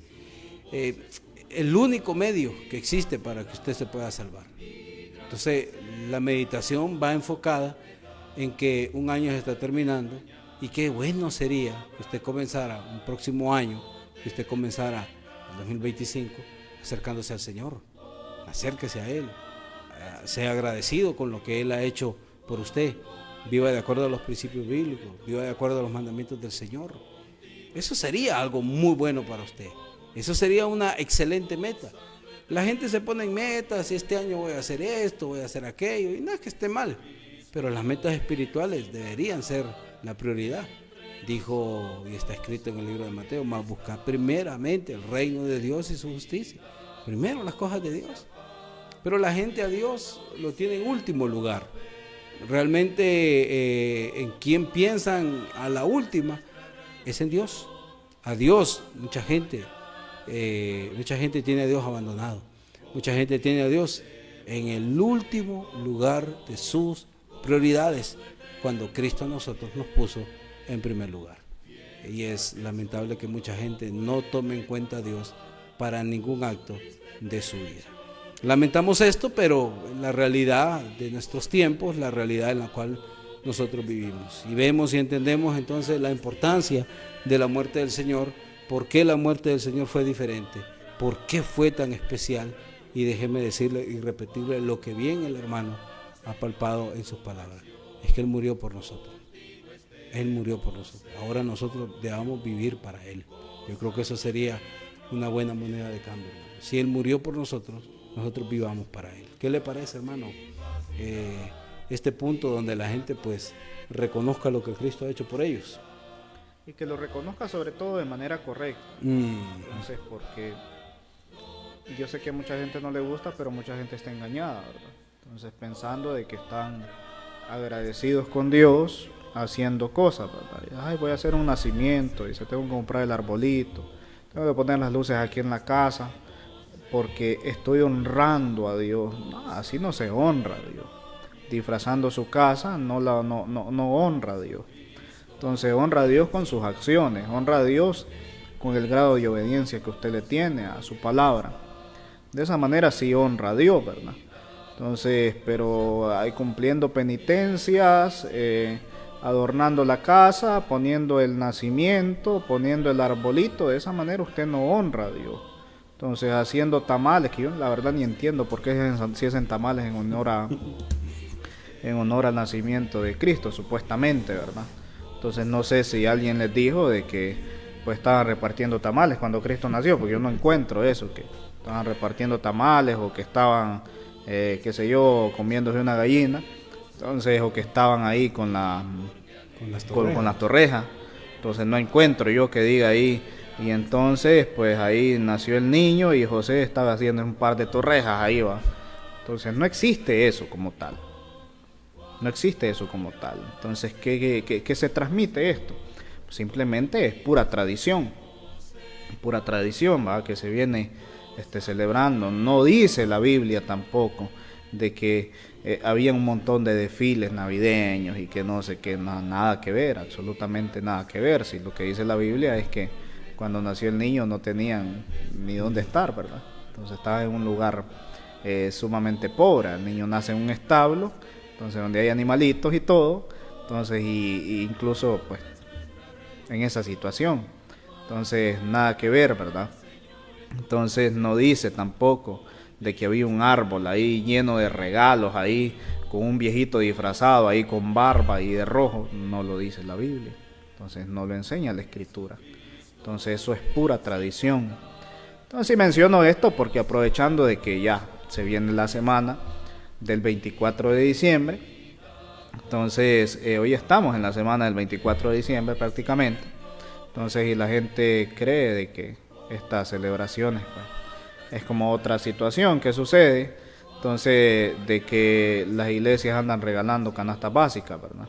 El único medio que existe para que usted se pueda salvar. Entonces, la meditación va enfocada en que un año se está terminando, y qué bueno sería que usted comenzara un próximo año, que usted comenzara el 2025 acercándose al Señor. Acérquese a Él, sea agradecido con lo que Él ha hecho por usted, viva de acuerdo a los principios bíblicos, viva de acuerdo a los mandamientos del Señor. Eso sería algo muy bueno para usted, eso sería una excelente meta. La gente se pone en metas: y este año voy a hacer esto, voy a hacer aquello, y no es que esté mal, pero las metas espirituales deberían ser la prioridad. Dijo, y está escrito en el libro de Mateo: mas buscad primeramente el reino de Dios y su justicia. Primero las cosas de Dios. Pero la gente a Dios lo tiene en último lugar. Realmente en quien piensan a la última es en Dios. A Dios mucha gente tiene a Dios abandonado. Mucha gente tiene a Dios en el último lugar de sus prioridades, cuando Cristo a nosotros nos puso en primer lugar. y es lamentable que mucha gente no tome en cuenta a Dios para ningún acto de su vida. Lamentamos esto, pero la realidad de nuestros tiempos, la realidad en la cual nosotros vivimos. Y vemos y entendemos entonces la importancia de la muerte del Señor, por qué la muerte del Señor fue diferente, por qué fue tan especial. Y déjeme decirle y repetirle lo que bien el hermano ha palpado en sus palabras. Es que Él murió por nosotros. Él murió por nosotros. Ahora nosotros debamos vivir para Él. Yo creo que eso sería una buena moneda de cambio, hermano. Si Él murió por nosotros, nosotros vivamos para Él. ¿Qué le parece, hermano? Este punto donde la gente pues reconozca lo que Cristo ha hecho por ellos. Y que lo reconozca sobre todo de manera correcta. Entonces, porque yo sé que a mucha gente no le gusta, pero mucha gente está engañada, ¿verdad? Entonces, pensando de que están agradecidos con Dios haciendo cosas, ¿verdad? Ay, voy a hacer un nacimiento, y se tengo que comprar el arbolito, tengo que poner las luces aquí en la casa, porque estoy honrando a Dios. No, así no se honra a Dios. Disfrazando su casa no honra a Dios. Entonces honra a Dios con sus acciones, honra a Dios con el grado de obediencia que usted le tiene a su palabra. De esa manera sí honra a Dios, ¿verdad? Entonces, pero hay cumpliendo penitencias, adornando la casa, poniendo el nacimiento, poniendo el arbolito, de esa manera usted no honra a Dios. Entonces, haciendo tamales, que yo la verdad ni entiendo por qué si hacen tamales en honor al nacimiento de Cristo, supuestamente, ¿verdad? Entonces, no sé si alguien les dijo de que pues estaban repartiendo tamales cuando Cristo nació, porque yo no encuentro eso, que estaban repartiendo tamales o que estaban, qué sé yo, comiéndose una gallina, entonces, o que estaban ahí con las torrejas. Entonces, no encuentro yo que diga ahí. Y entonces, pues ahí nació el niño y José estaba haciendo un par de torrejas, ahí va. Entonces, no existe eso como tal. No existe eso como tal. Entonces, ¿qué se transmite esto? Simplemente es pura tradición, ¿va? Que se viene celebrando. No dice la Biblia tampoco de que había un montón de desfiles navideños y que no sé qué, nada que ver, absolutamente nada que ver. Si lo que dice la Biblia es que cuando nació el niño no tenían ni dónde estar, ¿verdad? Entonces estaba en un lugar sumamente pobre. El niño nace en un establo, entonces donde hay animalitos y todo, entonces y incluso pues en esa situación. Entonces nada que ver, ¿verdad? Entonces no dice tampoco de que había un árbol ahí lleno de regalos ahí con un viejito disfrazado ahí con barba y de rojo. No lo dice la Biblia. Entonces no lo enseña la Escritura. Entonces eso es pura tradición. Entonces menciono esto porque aprovechando de que ya se viene la semana del 24 de diciembre, entonces hoy estamos en la semana del 24 de diciembre prácticamente, entonces y la gente cree de que estas celebraciones pues, es como otra situación que sucede, entonces de que las iglesias andan regalando canastas básicas, ¿verdad?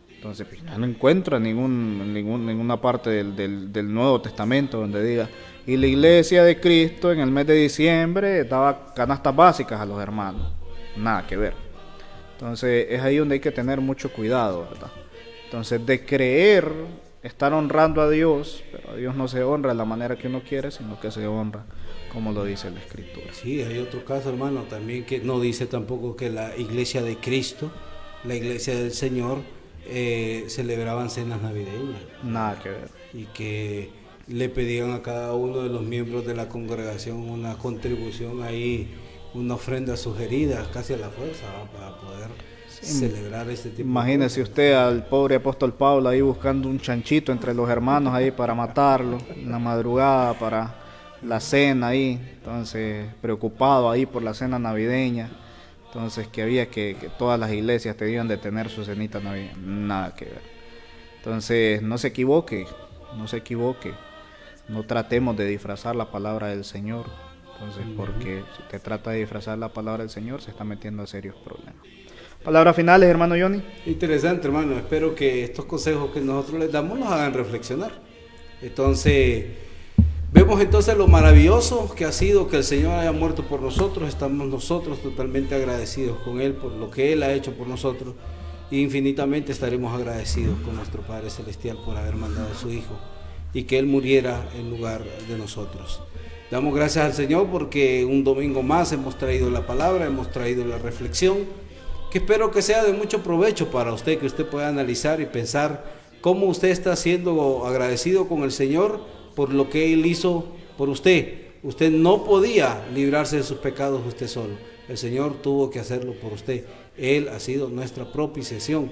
Entonces pues, no encuentro ninguna parte del Nuevo Testamento donde diga, y la iglesia de Cristo en el mes de diciembre daba canastas básicas a los hermanos. Nada que ver. Entonces es ahí donde hay que tener mucho cuidado, ¿verdad? Entonces de creer, estar honrando a Dios, pero a Dios no se honra de la manera que uno quiere, sino que se honra como lo dice la Escritura. Sí, hay otro caso, hermano, también que no dice tampoco que la iglesia de Cristo, la iglesia del Señor, celebraban cenas navideñas. Nada que ver. Y que le pedían a cada uno de los miembros de la congregación una contribución ahí, una ofrenda sugerida, casi a la fuerza, ¿va? Para poder celebrar este tipo. Imagínese usted al pobre apóstol Pablo ahí buscando un chanchito entre los hermanos ahí para matarlo, en la madrugada para la cena ahí, entonces preocupado ahí por la cena navideña. Entonces que había que todas las iglesias tenían de tener su cenita navideña. Nada que ver. Entonces no se equivoque. No tratemos de disfrazar la palabra del Señor. Entonces porque si usted trata de disfrazar la palabra del Señor se está metiendo a serios problemas. Palabras finales, hermano Johnny. Interesante, hermano. Espero que estos consejos que nosotros les damos los hagan reflexionar. Entonces vemos entonces lo maravilloso que ha sido que el Señor haya muerto por nosotros. Estamos nosotros totalmente agradecidos con Él por lo que Él ha hecho por nosotros. E infinitamente estaremos agradecidos con nuestro Padre Celestial por haber mandado a su Hijo y que Él muriera en lugar de nosotros. Damos gracias al Señor porque un domingo más hemos traído la palabra, hemos traído la reflexión, que espero que sea de mucho provecho para usted, que usted pueda analizar y pensar cómo usted está siendo agradecido con el Señor por lo que Él hizo por usted. Usted no podía librarse de sus pecados usted solo. El Señor tuvo que hacerlo por usted. Él ha sido nuestra propiciación.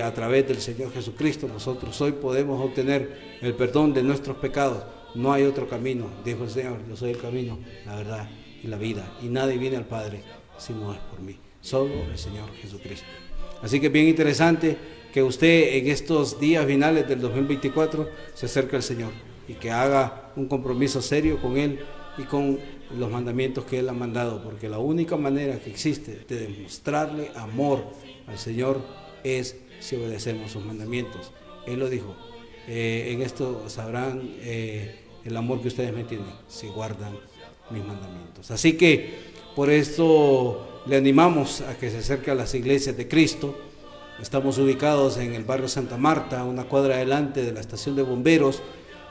A través del Señor Jesucristo nosotros hoy podemos obtener el perdón de nuestros pecados. No hay otro camino, dijo el Señor. Yo soy el camino, la verdad y la vida, y nadie viene al Padre si no es por mí, solo el Señor Jesucristo. Así que es bien interesante que usted en estos días finales del 2024 se acerque al Señor y que haga un compromiso serio con Él y con los mandamientos que Él ha mandado, porque la única manera que existe de demostrarle amor al Señor es si obedecemos sus mandamientos. Él lo dijo, en esto sabrán el amor que ustedes me tienen, si guardan mis mandamientos. Así que por esto le animamos a que se acerque a las iglesias de Cristo. Estamos ubicados en el barrio Santa Marta, una cuadra adelante de la estación de bomberos.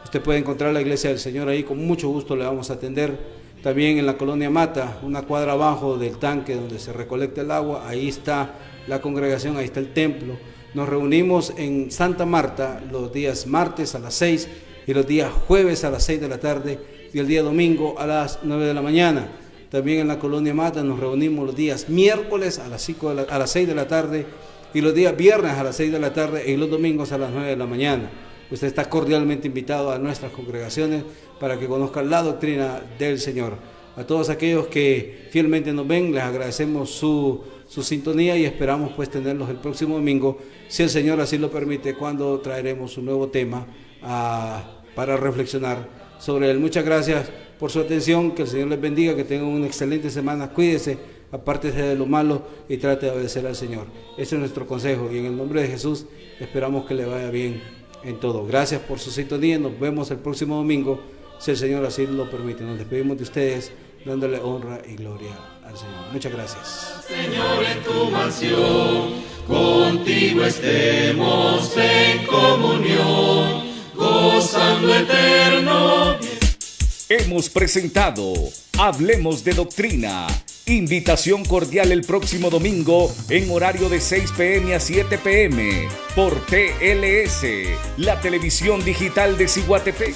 Usted puede encontrar la iglesia del Señor ahí, con mucho gusto le vamos a atender. También en la colonia Mata, una cuadra abajo del tanque donde se recolecta el agua, ahí está la congregación, ahí está el templo. Nos reunimos en Santa Marta los días martes a las 6 y los días jueves a las 6 de la tarde y el día domingo a las 9 de la mañana. También en la colonia Mata nos reunimos los días miércoles a las 6 de la tarde y los días viernes a las 6 de la tarde y los domingos a las 9 de la mañana. Usted está cordialmente invitado a nuestras congregaciones para que conozcan la doctrina del Señor. A todos aquellos que fielmente nos ven, les agradecemos su sintonía y esperamos pues tenerlos el próximo domingo, si el Señor así lo permite, cuando traeremos un nuevo tema para reflexionar sobre él. Muchas gracias por su atención, que el Señor les bendiga, que tengan una excelente semana, cuídese, apártese de lo malo y trate de obedecer al Señor. Ese es nuestro consejo y en el nombre de Jesús esperamos que le vaya bien en todo. Gracias por su sintonía, nos vemos el próximo domingo, si el Señor así lo permite. Nos despedimos de ustedes dándole honra y gloria al Señor. Muchas gracias. Señor, en tu mansión, contigo estemos en comunión, gozando eterno. Hemos presentado Hablemos de Doctrina. Invitación cordial el próximo domingo en horario de 6 p.m. a 7 p.m. por TLS, la televisión digital de Siguatepec.